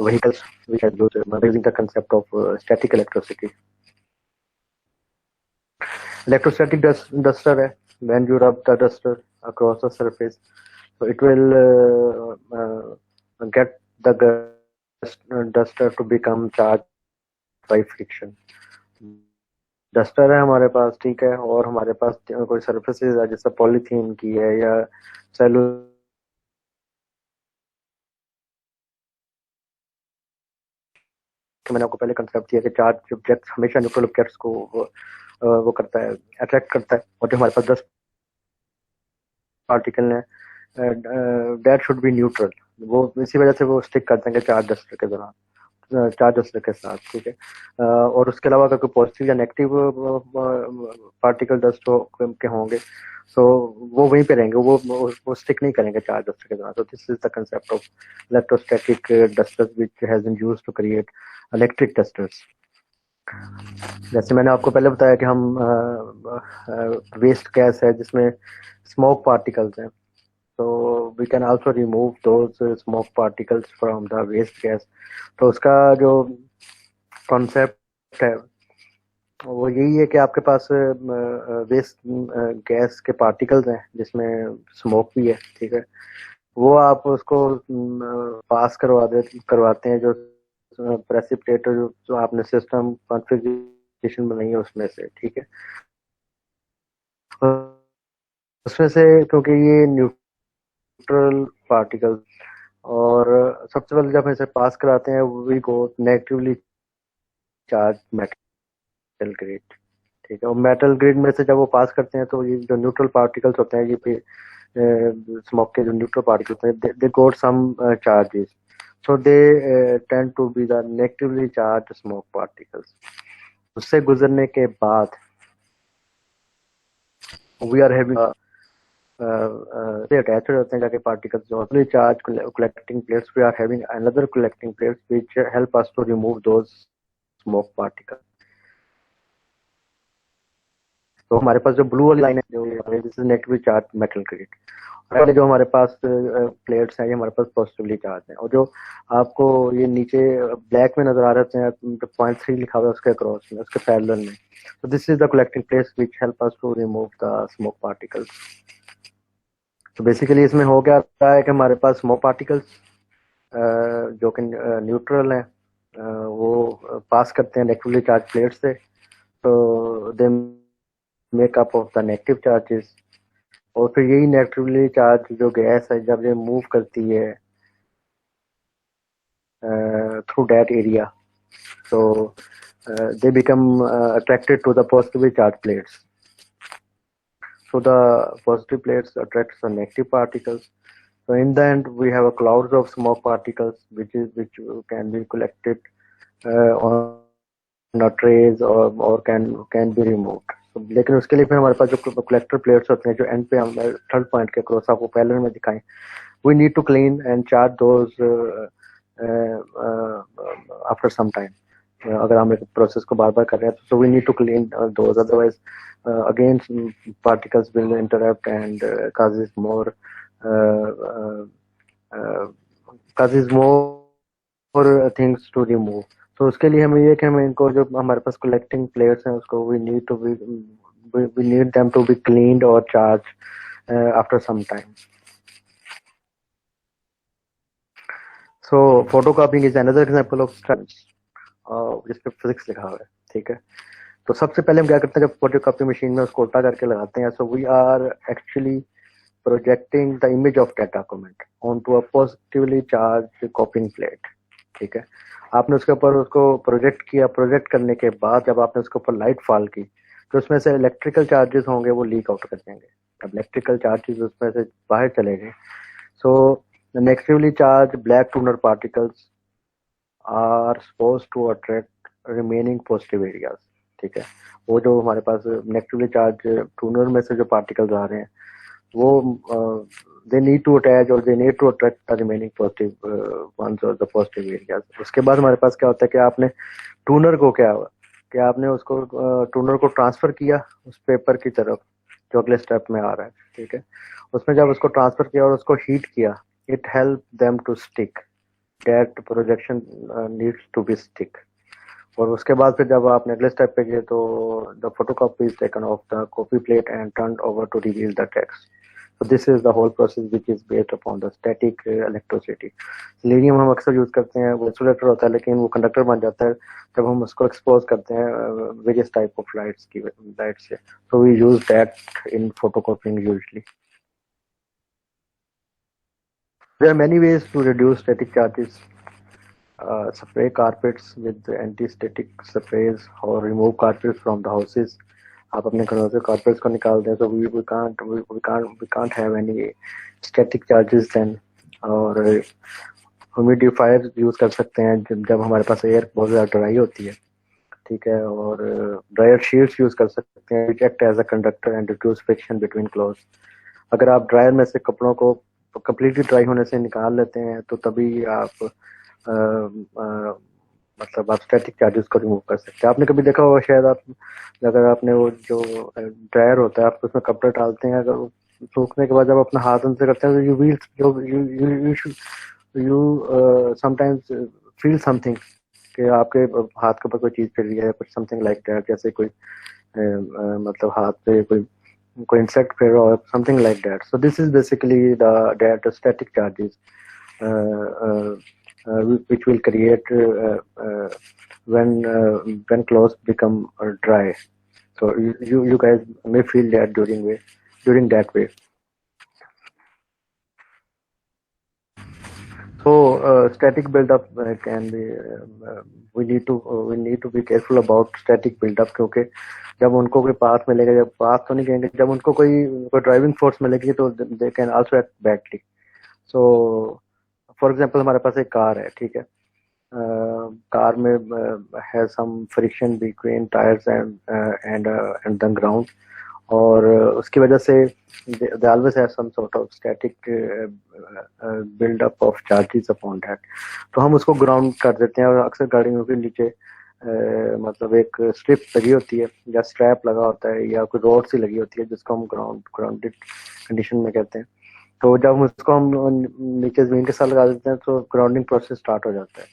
vehicles which are using the concept of static electricity. Electrostatic duster है, when you rub the duster across the surface, so it will get the duster to become charged by friction. Duster है हमारे पास, ठीक है. और हमारे पास कोई surfaces है जैसे पॉलीथीन की है या सेलु, मैंने आपको पहले कंसेप्ट दिया कि चार्ज ऑब्जेक्ट हमेशा न्यूट्रल ऑब्जेक्ट्स को वो करता है, अट्रैक्ट करता है. और जो हमारे पास 10 पार्टिकल है, दैट शुड बी न्यूट्रल. वो इसी वजह से वो स्टिक करते हैं चार्ज डस्टर के दौरान, चार्ज डस्टर के साथ, ठीक है. और उसके अलावा अगर कोई पॉजिटिव या नेगेटिव पार्टिकल डस्ट के होंगे, सो वो वहीं पे रहेंगे, वो स्टिक नहीं करेंगे चार्ज डस्टर के दौरान. तो this is the concept of electrostatic dusters which has been used to create electric dusters. जैसे मैंने आपको पहले बताया कि हम वेस्ट गैस है जिसमें स्मोक पार्टिकल्स हैं, so we can also remove those smoke particles from the waste gas. तो उसका जो concept है वो यही है कि आपके पास वेस्ट गैस के पार्टिकल्स हैं जिसमें स्मोक भी है, ठीक है। वो आप उसको पास करवाते हैं जो प्रेसिपिटेटर जो आपने सिस्टम कॉन्फ़िगरेशन बनाई है उसमें से, ठीक है। उसमें से क्योंकि ये न्यूट्रल पार्टिकल्स और सबसे पहले जब इसे पास कराते हैं we go negatively charge metal grade, ठीक है। और मेटल ग्रेड में से जब वो पास करते हैं तो ये जो न्यूट्रल पार्टिकल्स होते हैं ये स्मोक के जो न्यूट्रल पार्टिकल्स हैं दे गोट सम charges, so they tend to be the negatively charged smoke particles. उससे गुजरने के बाद we are having attached होते हैं जाके particles जो charged collecting plates, we are having another collecting plates which help us to remove those smoke particles. तो हमारे पास जो ब्लू वाली लाइन है जो this is negatively charge metal grade, और जो हमारे पास प्लेट्स हैं ये हमारे पास पॉजिटिवली चार्ज हैं। और जो आपको ये नीचे ब्लैक में नजर आ रहे हैं 0.3 लिखा हुआ है उसके क्रॉस में, उसके पैरेलल में, तो this is the collecting plates which help us to remove the smoke particles. तो बेसिकली इसमें हो क्या रहा है कि हमारे पास स्मोक पार्टिकल्स जो कि न्यूट्रल हैं वो पास करते हैं नेगेटिवली चार्ज प्लेट से, तो they make up of the negative charges, और फिर यही नेगेटिवली चार्ज जो गैस है जब ये मूव करती है through that area, so they become attracted to the positively charged plates. So the positive plates attracts the negative particles. So in the end, we have a clouds of smoke particles which can be collected on a trays or can be removed. So, लेकिन उसके लिए फिर हमारे पास जो collector plates होते हैं जो एंड पे हम थर्ड पॉइंट के क्रॉस आपको पहले में दिखाएं, we need to clean and charge those after some time. अगर हम एक प्रोसेस को बार बार कर रहे हैं तो we need to clean those, otherwise again particles will interrupt and causes more things to remove. तो उसके लिए हमें ये कि हमें इनको जो हमारे पास कलेक्टिंग प्लेट्स हैं उसको we need them to be cleaned or charged after some time. So photocopying is another example of studies जिस पे फिजिक्स लिखा हुआ है, ठीक है। तो सबसे पहले हम क्या करते हैं जब फोटोकॉपी मशीन में उसको उल्टा करके लगाते हैं, so we are actually projecting the image of that document onto a positively charge copying plate, ठीक है। आपने उसके ऊपर उसको प्रोजेक्ट किया, प्रोजेक्ट करने के बाद जब आपने उसके ऊपर लाइट फॉल की तो उसमें से इलेक्ट्रिकल चार्जेस होंगे वो लीक आउट कर जाएंगे। अब इलेक्ट्रिकल चार्जेस उसमें से बाहर चले गए, so negatively charge black toner particles are suppose to attract remaining positive areas, ठीक है। वो जो हमारे पास नेगेटिवली चार्ज टूनर में से जो पार्टिकल्स आ रहे हैं वो they need to attach or they need to attract the remaining positive ones or the positive areas. उसके बाद हमारे पास क्या होता है कि आपने टूनर को कि आपने उसको टूनर को ट्रांसफर किया उस पेपर की तरफ जो अगले स्टेप में आ रहा है, ठीक है। उसमें जब उसको ट्रांसफर किया और उसको हीट किया, it help them to stick, that projection needs to be stick. और उसके बाद फिर जब आपने अगले स्टेप पे गए तो the photocopy is taken off the copy plate and turned over to reveal the text. So this is the whole process which is based upon the static electricity. Selenium हम अक्सर यूज करते हैं, वो insulator होता है लेकिन वो conductor बन जाता है जब हम उसको एक्सपोज करते हैं वेरियस टाइप ऑफ लाइट से, so we use that in photocopying usually. There are many ways to reduce static charges. Spray carpets with anti-static sprays or remove carpets from the houses. आप अपने घरों से carpets को निकाल दें, so we can't have any static charges then. और humidifier use कर सकते हैं जब हमारे पास एयर बहुत ज़्यादा ड्राई होती है, ठीक है। और ड्रायर शीट्स यूज कर सकते हैं which act as a conductor and reduce friction between clothes. अगर आप ड्रायर में से कपड़ों को कम्प्लीटली ड्राई होने से निकाल लेते हैं तो तभी आप मतलब आप स्टैटिक चार्जेस को रिमूव कर सकते हैं। आपने कभी देखा होगा शायद आप अगर आपने वो जो ड्रायर होता है आप उसमें कपड़े डालते हैं, अगर वो सूखने के बाद जब अपना हाथ उनसे करते हैं तो यू समटाइम्स फील समथिंग कि आपके हाथ के ऊपर कोई चीज फिर रही है, कुछ समथिंग लाइक दैट, जैसे कोई मतलब हाथ पे कोई इंसेक्ट फिर और something like that. So this is basically the that static charges which will create when clothes become dry. So you guys may feel that during that way. So static buildup can be we need to be careful about static buildup, क्योंकि जब उनको कोई path मिलेगा, जब path तो नहीं कहेंगे, जब उनको कोई ड्राइविंग फोर्स मिलेगी तो they can also act badly. So for example हमारे पास एक कार है, ठीक है, कार में है some friction between tyres and the ground, और उसकी वजह से they always have some sort of static build up of charges upon that. तो हम उसको ग्राउंड कर देते हैं, और अक्सर गाड़ियों के नीचे मतलब एक स्ट्रिप लगी होती है या स्ट्रैप लगा होता है या कोई रोड सी लगी होती है जिसको हम ग्राउंडेड कंडीशन में कहते हैं. तो जब उसको हम नीचे जमीन के साथ लगा देते हैं तो ग्राउंडिंग प्रोसेस स्टार्ट हो जाता है.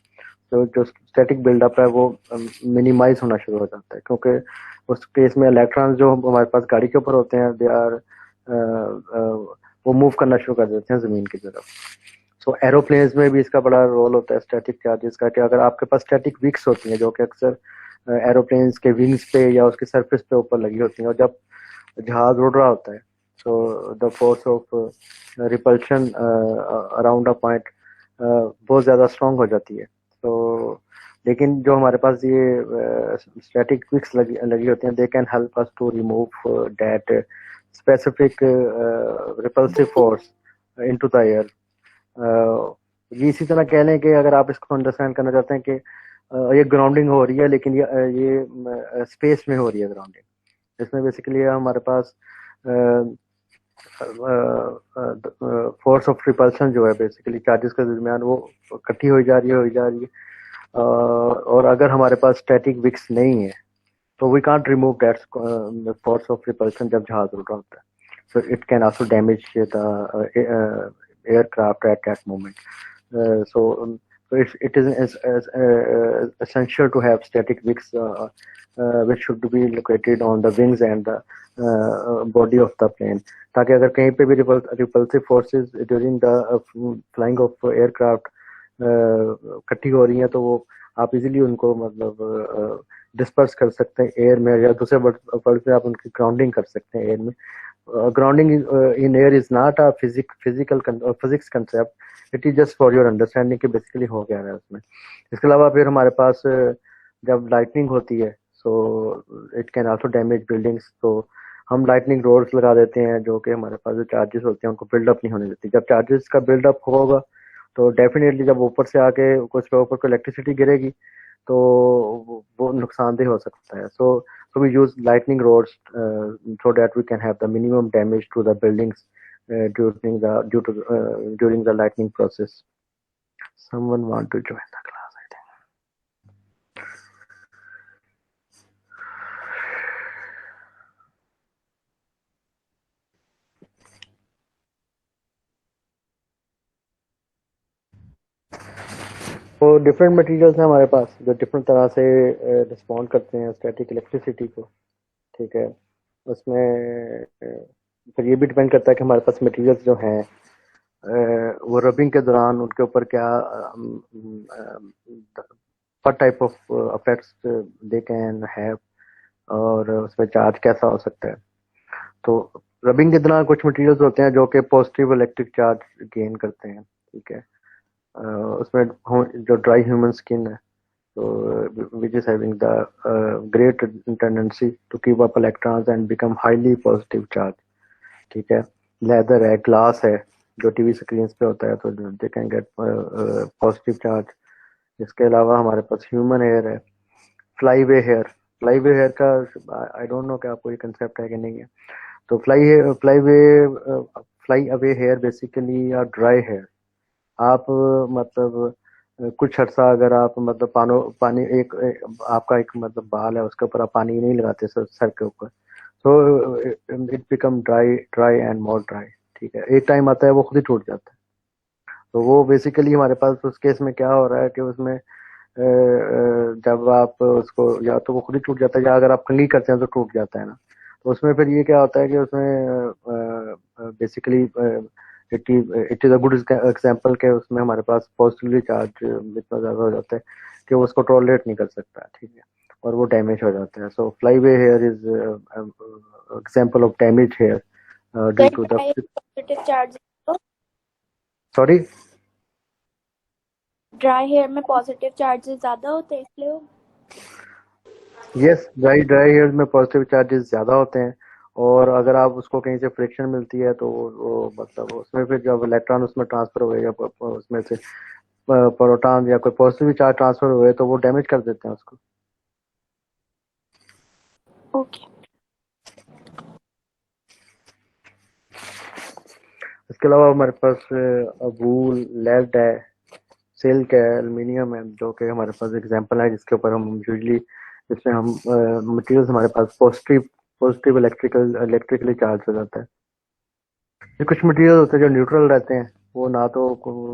तो जो स्टैटिक बिल्डअप है वो मिनिमाइज होना शुरू हो जाता है, क्योंकि उस केस में इलेक्ट्रॉन जो हमारे पास गाड़ी के ऊपर होते हैं दे आर वो मूव करना शुरू कर देते हैं जमीन की तरफ. सो एरोप्लेन्स में भी इसका बड़ा रोल होता है स्टैटिक चार्जेस का, कि अगर आपके पास स्टैटिक विक्स होती हैं जो कि अक्सर एरोप्लेन्स के विंग्स पे या उसके सरफेस पे ऊपर लगी होती हैं, और जब जहाज उड़ रहा होता है तो the force of repulsion around a point बहुत ज़्यादा स्ट्रॉन्ग हो जाती है. तो लेकिन जो हमारे पास ये स्टैटिक विक्स लगी होती हैं, they can help us to remove that specific repulsive force into the air. ये इसी तरह कह लें कि अगर आप इसको अंडरस्टैंड करना चाहते हैं कि ये ग्राउंडिंग हो रही है, लेकिन ये स्पेस में हो रही है ग्राउंडिंग. इसमें बेसिकली हमारे पास फोर्स ऑफ रिपल्शन जो है बेसिकली चार्जेस के दरमियान वो इकट्ठी हो जा रही है. और अगर हमारे पास स्टैटिक विक्स नहीं है तो we can't remove that force of repulsion जब जहाज उड़ रहा होता है. So it can also damage the aircraft at that moment. So it is essential to have static wings which should be located on the wings and the body of the plane, ताकि अगर कहीं पे भी repulsive forces during the flying of aircraft इकट्ठी हो रही हैं तो वो आप इजीली उनको मतलब डिस्पर्स कर सकते हैं एयर में, या दूसरे वर्ड से आप उनकी ग्राउंडिंग कर सकते हैं एयर में. Grounding in air is not a physics concept. It is just for your understanding कि basically हो क्या रहा है उसमें. इसके अलावा फिर हमारे पास जब लाइटनिंग होती है so it can also damage buildings. तो हम लाइटनिंग रोड्स लगा देते हैं जो कि हमारे पास जो चार्जेस होते हैं उनको बिल्डअप नहीं होने देती. जब चार्जेस का बिल्डअप होगा तो डेफिनेटली जब ऊपर से आके कुछ पे ऊपर को इलेक्ट्रिसिटी गिरेगी तो वो नुकसानदेह हो सकता है. So we use lightning rods so that we can have the minimum damage to the buildings during the lightning process. Someone want to join the class, I think. तो डिफरेंट मटेरियल्स हैं हमारे पास जो डिफरेंट तरह से respond करते हैं static electricity को. ठीक है, उसमें फिर ये भी डिपेंड करता है कि हमारे पास मटेरियल्स जो हैं वो रबिंग के दौरान उनके ऊपर क्या what type of effects they can have और उसमें चार्ज कैसा हो सकता है. तो रबिंग के दौरान कुछ मटेरियल्स होते हैं जो कि पॉजिटिव इलेक्ट्रिक चार्ज गेन करते हैं. ठीक है, उसमें जो ड्राई ह्यूमन स्किन है तो which is having the great tendency to keep up electrons and become highly positive charge. ठीक है, लेदर है, ग्लास है जो टीवी स्क्रीन पे होता है तो they can get positive charge. इसके अलावा हमारे पास ह्यूमन हेयर है, फ्लाईवे हेयर का आई डोंट नो कि आपको ये कंसेप्ट है कि नहीं है. तो फ्लाई अवे हेयर बेसिकली या ड्राई हेयर. आप मतलब कुछ अर्सा अगर आप मतलब पानी एक आपका एक मतलब बाल है उसके ऊपर आप पानी नहीं लगाते सर के ऊपर, तो it become dry and more dry. ठीक है, एक टाइम आता है वो खुद ही टूट जाता है. तो वो बेसिकली हमारे पास उस केस में क्या हो रहा है कि उसमें जब आप उसको या तो वो खुद ही टूट जाता है या अगर आप कंघी करते हैं तो टूट जाता है ना। तो उसमें फिर ये क्या होता है कि उसमें basically it is a good example के उसमें हमारे पास पॉजिटिवली चार्ज इतना ज्यादा हो जाता है कि वो उसको टॉलरेट नहीं कर सकता, ठीक है, और वो डैमेज हो जाता है। So flyaway hair is example of damage hair due to the positive charge, sorry dry hair में पॉजिटिव चार्जेस ज्यादा होते हैं इसलिए यस, ड्राई हेयर में पॉजिटिव चार्जेस ज्यादा होते हैं, और अगर आप उसको कहीं से फ्रिक्शन मिलती है तो वो मतलब उसमें फिर जब इलेक्ट्रॉन उसमें ट्रांसफर हुए या उसमें से प्रोटॉन या कोई पॉजिटिव चार्ज ट्रांसफर हुए तो वो डैमेज कर देते हैं उसको। ओके। इसके अलावा हमारे पास वूल, लेड है, सिल्क है, एल्युमिनियम है, जो कि हमारे पास एग्जांपल है जिसके ऊपर हम यूजली जिसमें हम मटेरियल्स हमारे पास पॉजिटिव इलेक्ट्रिकली चार्ज हो जाता है। ये कुछ मटेरियल होते हैं जो न्यूट्रल रहते हैं, वो ना तो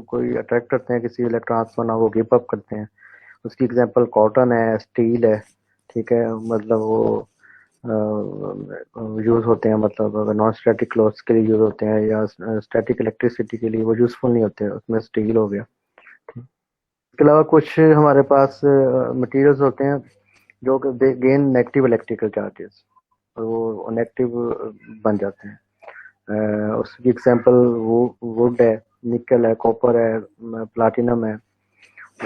कोई अट्रैक्ट करते हैं किसी इलेक्ट्रॉन्स को, ना वो गिव अप करते हैं। उसकी एग्जांपल कॉटन है, स्टील है, ठीक है, मतलब वो यूज होते हैं, मतलब नॉन स्टैटिक क्लॉथ्स के लिए यूज होते हैं या स्टैटिक इलेक्ट्रिसिटी के लिए वो यूजफुल नहीं होते, उसमें स्टील हो गया। इसके अलावा कुछ हमारे पास मटेरियल्स होते हैं जो गेन नेगेटिव इलेक्ट्रिकल चार्जेस, और वो नेगेटिव बन जाते हैं। उसकी एग्जांपल वुड है, निकल है, कॉपर है, प्लाटिनम है,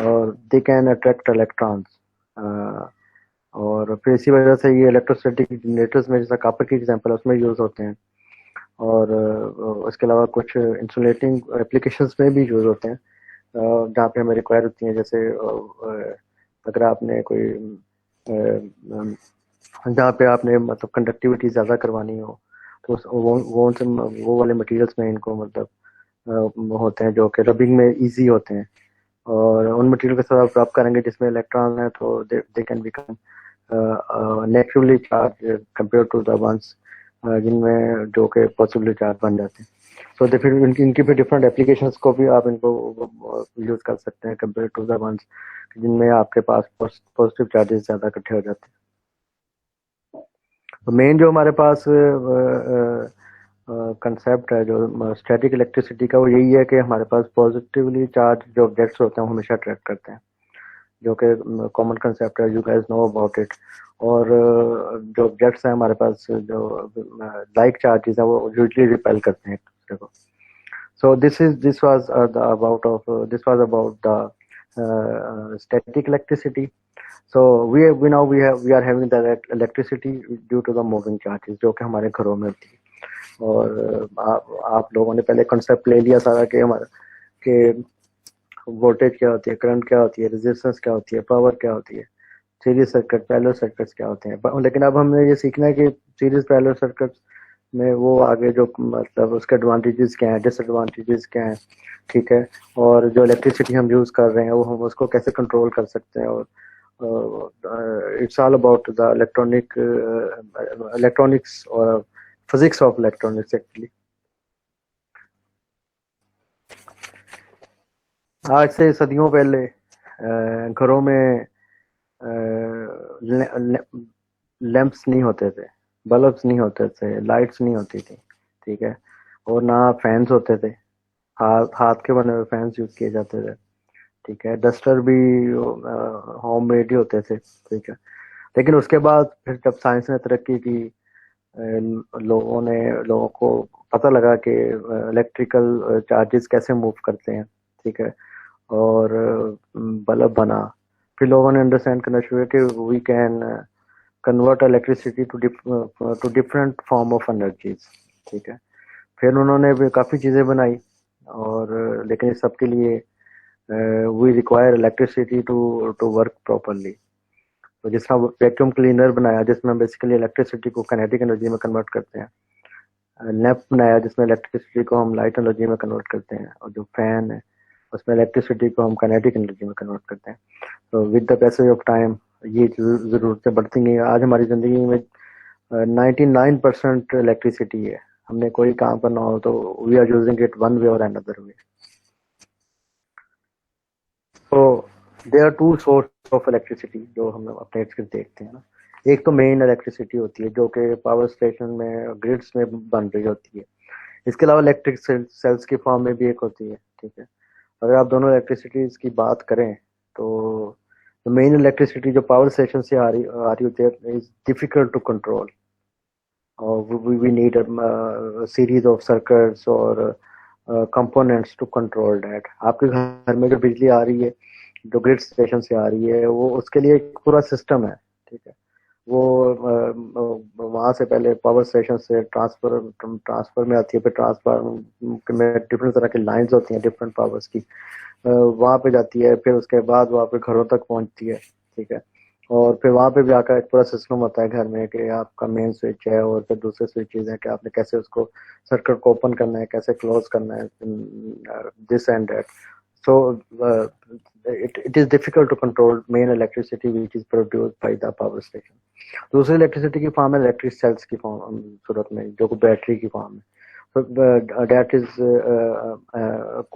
और दे कैन अट्रैक्ट इलेक्ट्रॉन्स। और फिर इसी वजह से ये इलेक्ट्रोस्टैटिक जनरेटर्स में जैसा कॉपर की एग्जांपल है उसमें यूज होते हैं, और उसके अलावा कुछ इंसुलेटिंग एप्लीकेशंस में भी यूज होते हैं जहाँ पे हमें रिक्वायर होती है, जैसे अगर आपने कोई जहाँ पे आपने मतलब कंडक्टिविटी ज़्यादा करवानी हो तो वो वाले मटेरियल्स में इनको मतलब होते हैं जो कि रबिंग में इजी होते हैं, और उन मटेरियल के साथ आप रब करेंगे जिसमें इलेक्ट्रॉन है तो they can become negatively charge compare to the ones जिनमें जो कि पॉजिटिवली चार्ज बन जाते हैं। सो फिर इनकी फिर डिफरेंट एप्लीकेशंस को भी आप इनको यूज कर सकते हैं कंपेयर टू द वंस जिनमें आपके पास पॉजिटिव चार्जेस ज़्यादा इकट्ठे हो जाते हैं। तो मेन जो हमारे पास कंसेप्ट है जो स्टैटिक इलेक्ट्रिसिटी का, वो यही है कि हमारे पास पॉजिटिवली चार्ज जो ऑब्जेक्ट्स होते हैं वो हमेशा अट्रैक्ट करते हैं, जो कि कॉमन कंसेप्ट है, you guys know about it. और जो ऑब्जेक्ट्स हैं हमारे पास जो लाइक चार्जेस हैं वो यूजली रिपेल करते हैं एक दूसरे को। सो this was about the static electricity. So we are having the electricity due to the moving charges जो कि हमारे घरों में होती है। और आप लोगों ने पहले कॉन्सेप्ट ले लिया सारा कि हमारा कि वोल्टेज क्या होती है, करंट क्या होती है, रेजिस्टेंस क्या होती है, पावर क्या होती है, सीरीज सर्किट, पैरेलल सर्किट्स क्या होते हैं। लेकिन अब हमें ये सीखना है कि सीरीज पैरेलल सर्किट्स में वो आगे जो मतलब उसके एडवांटेजेस क्या हैं, डिसएडवांटेजेस क्या हैं, ठीक है, और जो इलेक्ट्रिसिटी हम यूज कर रहे हैं वो हम उसको कैसे कंट्रोल कर सकते हैं। और it's all about the electronics और फिजिक्स ऑफ इलेक्ट्रॉनिक्स एक्चुअली। आज से सदियों पहले घरों में लैंप्स नहीं होते थे, बल्ब्स नहीं होते थे, लाइट्स नहीं होती थी, ठीक है, और ना फैंस होते थे, हाथ के बने हुए फैंस यूज किए जाते थे, ठीक है, डस्टर भी होम मेड ही होते थे, ठीक है। लेकिन उसके बाद फिर जब साइंस ने तरक्की की, लोगों को पता लगा कि इलेक्ट्रिकल चार्जेस कैसे मूव करते हैं, ठीक है, और बल्ब बना। फिर लोगों ने अंडरस्टैंड करना शुरू किया कि we can convert electricity to different form of energies, ठीक है। फिर उन्होंने भी काफ़ी चीज़ें बनाई, और लेकिन इस सब के लिए we require electricity to work properly. तो जिस तरह वैक्यूम क्लीनर बनाया जिसमें बेसिकली इलेक्ट्रिसिटी को काइनेटिक एनर्जी में कन्वर्ट करते हैं, लैंप बनाया जिसमें इलेक्ट्रिसिटी को हम लाइट एनर्जी में कन्वर्ट करते हैं, और जो फैन है उसमें इलेक्ट्रिसिटी को हम काइनेटिक एनर्जी में कन्वर्ट करते हैं। तो with the passage of time ये ज़रूरतें बढ़ती गई। आज हमारी ज़िंदगी में 99% इलेक्ट्रिसिटी है। हमने कोई काम करना हो तो we are using it one way और अनदर वे। तो there are two source of electricity जो हम अपने देखते हैं ना। एक तो मेन इलेक्ट्रिसिटी होती है जो कि पावर स्टेशन में ग्रिड्स में बन रही होती है। इसके अलावा इलेक्ट्रिक सेल्स की फॉर्म में भी एक होती है, ठीक है। अगर आप दोनों इलेक्ट्रिसिटीज की बात करें तो मेन इलेक्ट्रिसिटी जो पावर स्टेशन से आ रही होती है इज डिफिकल्ट टू कंट्रोल, और we need a series of circuits और components to control that। आपके घर में जो बिजली आ रही है जो ग्रिड स्टेशन से आ रही है वो उसके लिए एक पूरा सिस्टम है, ठीक है। वो वहां से पहले पावर स्टेशन से ट्रांसफर में आती है, फिर ट्रांसफर में डिफरेंट तरह की लाइंस होती हैं डिफरेंट पावर्स की, वहां पे जाती है, फिर उसके बाद वहां पे घरों तक पहुंचती है, ठीक है। और फिर वहां पे भी आकर एक पूरा सिस्टम होता है घर में कि आपका मेन स्विच है और फिर दूसरे स्विचेस हैं कि आपने कैसे उसको सर्किट को ओपन करना है, कैसे क्लोज करना है, this and that. So it is difficult to control main electricity which is produced by the power station। दूसरी इलेक्ट्रिसिटी की फॉर्म है इलेक्ट्रिक सेल्स की फॉर्म सूरत में जो बैटरी की फॉर्म है। so that is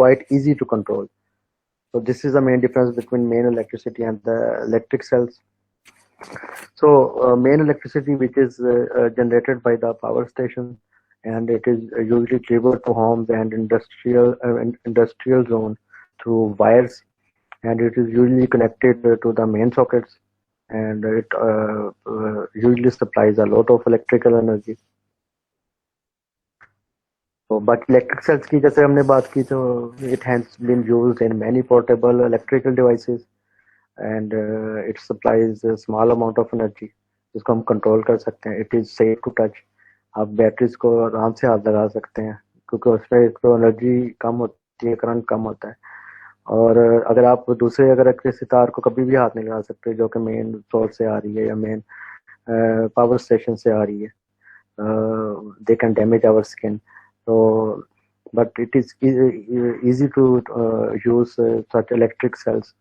quite easy to control। so this is the main difference between main electricity and the electric cells। so main electricity which is generated by the power station and it is usually delivered to homes and industrial zone through wires, and it is usually connected to the main sockets, and it usually supplies a lot of electrical energy। तो बाकी electric sales की जैसे हमने बात की तो it has been used in many portable electrical devices and it supplies a small amount of energy जिसको हम कंट्रोल कर सकते हैं। it is safe to touch। आप बैटरीज को आराम से हाथ लगा सकते हैं क्योंकि उसमें एक तो एनर्जी कम होती है, करंट कम होता है, और अगर आप दूसरे अगर किसी तार को कभी भी हाथ नहीं लगा सकते जो कि मेन सोर्स से आ रही है या मेन पावर स्टेशन से आ रही है, they can damage our skin. तो but it is easy to use such electric cells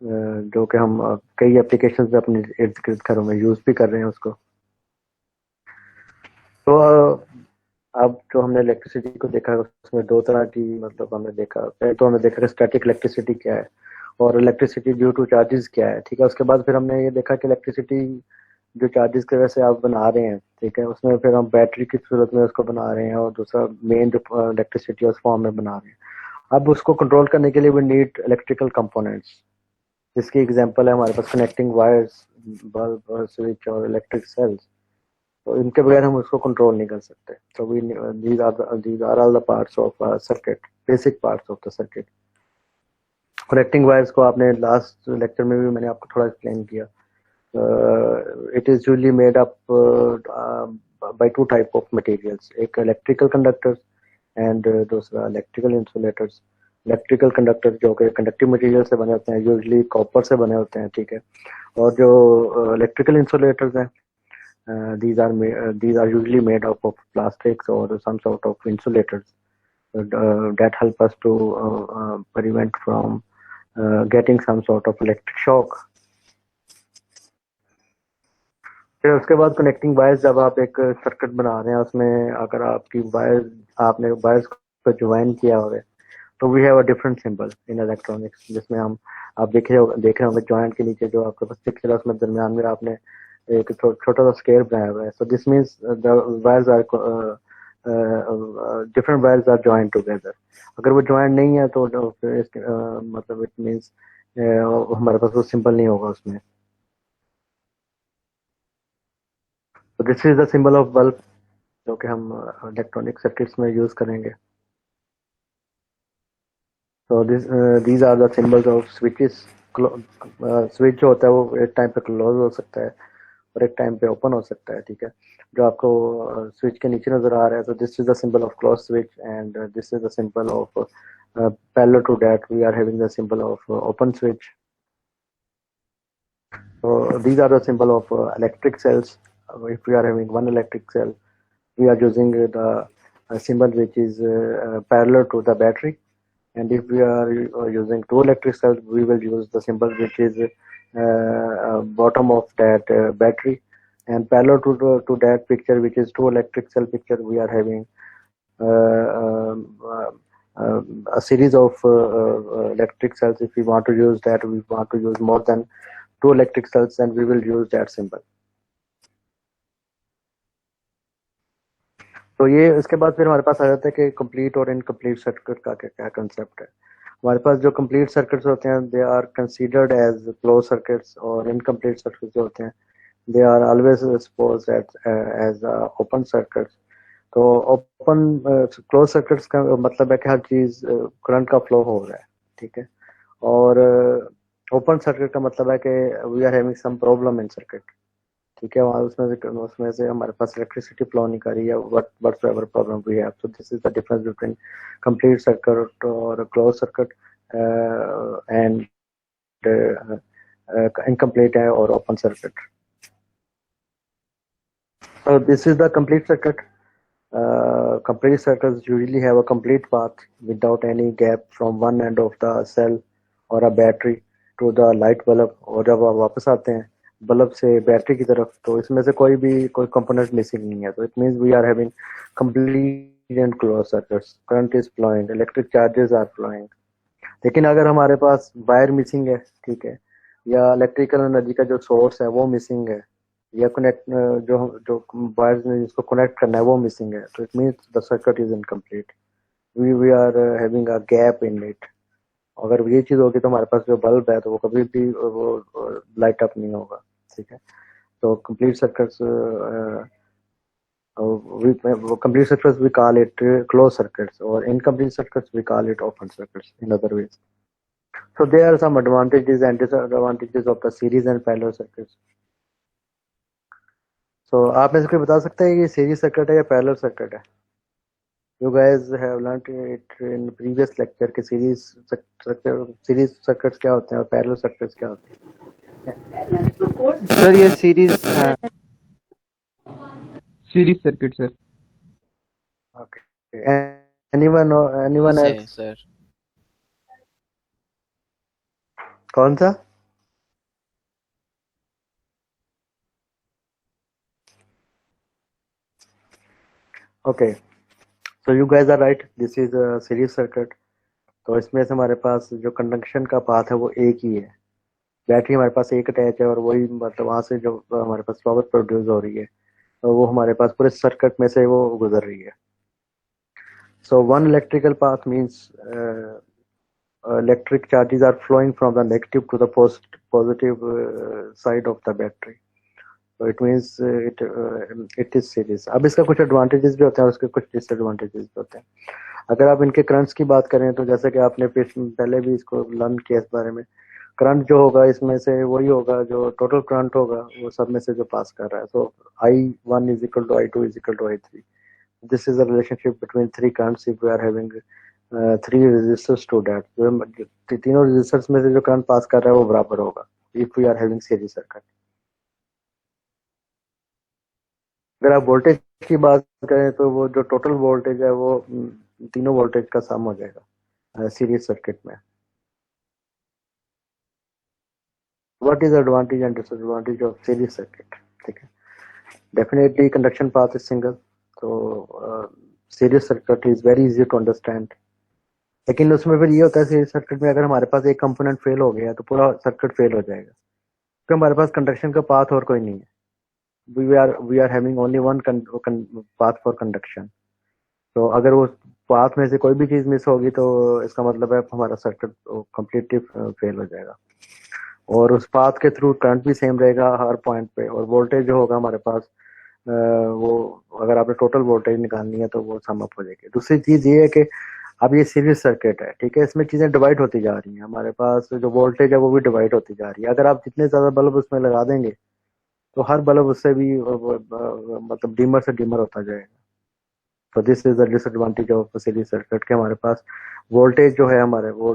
जो कि हम कई एप्लीकेशंस में अपने इर्द गिर्द घरों में यूज भी कर रहे हैं उसको। तो अब जो हमने इलेक्ट्रिसिटी को देखा उसमें दो तरह की मतलब हमने देखा, पहले तो हमने देखा कि स्टैटिक इलेक्ट्रिसिटी क्या है और इलेक्ट्रिसिटी ड्यू टू चार्जेस क्या है, ठीक है। उसके बाद फिर हमने ये देखा कि इलेक्ट्रिसिटी जो चार्जेस की वजह से आप बना रहे हैं, ठीक है, उसमें फिर हम बैटरी की सूरत में उसको बना रहे हैं और दूसरा मेन जो इलेक्ट्रिसिटी उस फॉर्म में बना रहे हैं। अब उसको कंट्रोल करने के लिए वी नीड इलेक्ट्रिकल कंपोनेंट्स, जिसकी एग्जांपल है हमारे पास कनेक्टिंग वायर्स, बल्ब, स्विच और इलेक्ट्रिक सेल्स। तो इनके बगैर हम उसको कंट्रोल नहीं कर सकते। तो these are all the parts of circuit, basic parts of the circuit। Connecting wires को आपने लास्ट लेक्चर में भी मैंने आपको थोड़ा एक्सप्लेन किया। It is usually made up by two type of materials, एक इलेक्ट्रिकल कंडक्टर्स एंड दूसरा इलेक्ट्रिकल इंसुलेटर्स। इलेक्ट्रिकल कंडक्टर जो कि कंडक्टिव मटेरियल से बने होते हैं, यूजुअली कॉपर से बने होते हैं, ठीक है। और जो इलेक्ट्रिकल इंसुलेटर्स हैं these are usually made up of plastics or some sort of insulators that help us to prevent from getting some sort of electric shock। फिर उसके बाद कनेक्टिंग वायर्स, जब आप एक सर्किट बना रहे हैं उसमें अगर आपकी आपने वायर्स को ज्वाइन किया हुआ है तो we have a different symbol in electronics, जिसमें हम आप देख रहे होंगे जॉइंट के नीचे जो आपके पास पिक्चर है उसमें दरमियान में आपने एक छोटा सा स्क्वायर बनाया हुआ है। So this means the wires are different wires are joined together. अगर वो जॉइंट नहीं है तो मतलब इट मींस हमारे पास वो सिंबल नहीं होगा उसमें। तो this is the symbol of bulb जो कि हम इलेक्ट्रॉनिक सर्किट्स में यूज करेंगे। तो these are the symbols of switches। Switch जो होता है वो एक टाइम पे क्लोज हो सकता है और एक टाइम पे ओपन हो सकता है, ठीक है। जो आपको स्विच के नीचे नजर आ रहा है, तो this is the symbol of close switch and this is the symbol of parallel to that we are having the symbol of open switch. so these are the symbol of electric cells। if we are having one electric cell we are using the symbol which is parallel to the battery, and if we are using two electric cells we will use the symbol which is bottom of that battery, and parallel to that picture which is two electric cell picture we are having a series of electric cells. If we want to use that, we want to use more than 2 electric cells, and we will use that symbol. तो ये इसके बाद फिर हमारे पास आ जाता है कि complete और इनकम्प्लीट सर्किट का क्या कंसेप्ट है. हमारे पास जो कंप्लीट सर्किट्स होते हैं they are considered as close circuits, और इनकम्प्लीट सर्किट्स जो होते हैं they are always supposed as open circuits. तो ओपन क्लोज सर्किट्स का मतलब है कि हर चीज करंट का फ्लो हो रहा है, ठीक है. और ओपन सर्किट का मतलब है कि we are having some problem in circuit, ठीक है. वहाँ उसमें से हमारे पास इलेक्ट्रिसिटी फ्लो नहीं कर रही है, whatever problem we have. So this is the difference between complete circuit और क्लोज सर्किट एंड इनकम्प्लीट है और open circuit. So this is the complete circuit. Complete circuits usually have a complete path without any gap from one end of the cell or a battery to the light bulb. और जब आप वापस आते हैं bulb से battery की तरफ तो इसमें से कोई कंपोनेंट मिसिंग नहीं है. तो it means we are having complete and close circuits. Current is flowing, electric charges are flowing. लेकिन अगर हमारे पास वायर मिसिंग है, ठीक है, या इलेक्ट्रिकल एनर्जी का जो सोर्स है वो मिसिंग है, या कनेक्ट जो जो वायर्स ने जिसको कनेक्ट करना है वो मिसिंग है, तो it means the circuit is incomplete. We are having a gap in it. अगर ये चीज होगी तो हमारे पास जो बल्ब है तो वो कभी भी वो लाइट अप नहीं होगा, ठीक है. तो complete circuits complete circuits we call it closed circuits, or incomplete circuits we call it open circuits in other ways. So there are some advantages and disadvantages of the series and parallel circuits. So आप में से कोई बता सकते हैं कि series circuit है या पैरेलल सर्किट है? You guys have learned it in previous lecture कि सीरीज सर्किट्स क्या होते हैं और पैरेलल सर्किट्स क्या होते हैं. सर ये series circuit sir. Okay. Anyone else? Sir कौन सा? Okay. So you guys are right. This is a series circuit. तो इसमें से हमारे पास जो कंडक्शन का पाथ है वो एक ही है. बैटरी हमारे पास एक अटैच है और वही मतलब वहां से जो हमारे पास पावर प्रोड्यूस हो रही है तो वो हमारे पास पूरे सर्किट में से वो गुजर रही है. So one electrical path means electric charges are flowing from the negative to the positive side of the battery. So it means it is series. अब इसका कुछ एडवांटेजेस भी होते हैं और उसके कुछ डिसएडवांटेजेस भी होते हैं. अगर आप इनके करंट्स की बात करें तो जैसे कि आपने पहले भी इसको लर्न किया इस बारे में, करंट जो होगा इसमें से वही होगा जो टोटल करंट होगा वो सब में से जो पास कर रहा है. सो I1 is equal to I2 is equal to I3. This is a relationship between three currents if we are having three resistors to that. जो तीनों resistors में से जो करंट पास कर रहा है वो बराबर होगा if we are having series circuit. अगर आप वोल्टेज की बात करें तो वो जो टोटल वोल्टेज है वो तीनों वोल्टेज का सम हो जाएगा सीरीज सर्किट में. What is advantage and disadvantage of series circuit? ठीक है, definitely conduction path is single, तो series circuit is very easy to understand. लेकिन उसमें फिर ये होता है सीरीज सर्किट में अगर हमारे पास एक कंपोनेंट फेल हो गया तो पूरा सर्किट फेल हो जाएगा, क्योंकि हमारे पास कंडक्शन का पाथ और कोई नहीं है. we are having only one path for conduction. तो अगर वो पाथ में से कोई भी चीज मिस होगी तो इसका मतलब है हमारा सर्किट कंप्लीटली फेल हो जाएगा. और उस पाथ के थ्रू करंट भी सेम रहेगा हर पॉइंट पे, और वोल्टेज जो होगा हमारे पास वो अगर आपने टोटल वोल्टेज निकालनी है तो वो सम अप हो जाएगी. दूसरी चीज ये है कि अब ये सीरीज सर्किट है, ठीक है, इसमें चीजें डिवाइड होती जा रही हैं. हमारे पास जो वोल्टेज है वो भी डिवाइड होती जा रही है. अगर आप जितने ज्यादा बल्ब उसमें लगा देंगे तो हर बल्ब उससे भी मतलब डिमर से डिमर होता जाएगा. तो this is the disadvantage of series circuit के हमारे पास वोल्टेज जो है हमारे वो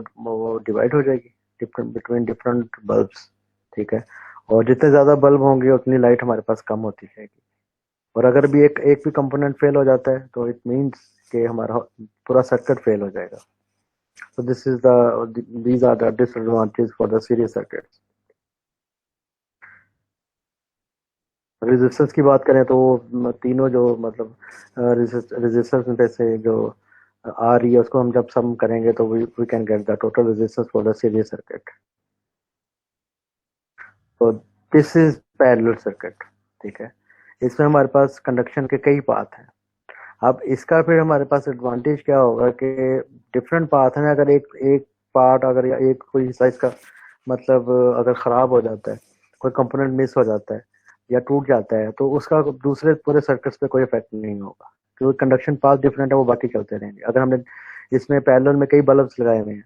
डिवाइड हो जाएगी बिटवीन डिफरेंट बल्ब्स, ठीक है, और जितने ज्यादा बल्ब होंगे उतनी लाइट हमारे पास कम होती जाएगी. और अगर भी एक भी कंपोनेंट फेल हो जाता है तो इट मींस कि हमारा पूरा सर्किट फेल हो जाएगा. So these are the disadvantages for the series circuits. Resistance की बात करें तो तीनों जो मतलब रेजिस्टेंस में से जो आ रही है, उसको हम जब सम करेंगे तो we can get the total resistance for the series circuit. तो दिस इज पैरेलल सर्किट, ठीक है। इसमें हमारे पास कंडक्शन के कई पाथ हैं। अब इसका फिर हमारे पास एडवांटेज क्या होगा कि डिफरेंट पाथ हैं। अगर एक एक पार्ट, अगर एक कोई हिस्सा इसका मतलब अगर खराब हो जाता है, कोई कंपोनेंट मिस हो जाता है या टूट जाता है, तो उसका दूसरे पूरे सर्किट्स पे कोई इफेक्ट नहीं होगा, क्योंकि कंडक्शन पाथ डिफरेंट है, वो बाकी चलते रहेंगे। अगर हमने इसमें पैरेलल में कई बल्ब्स लगाए हुए हैं,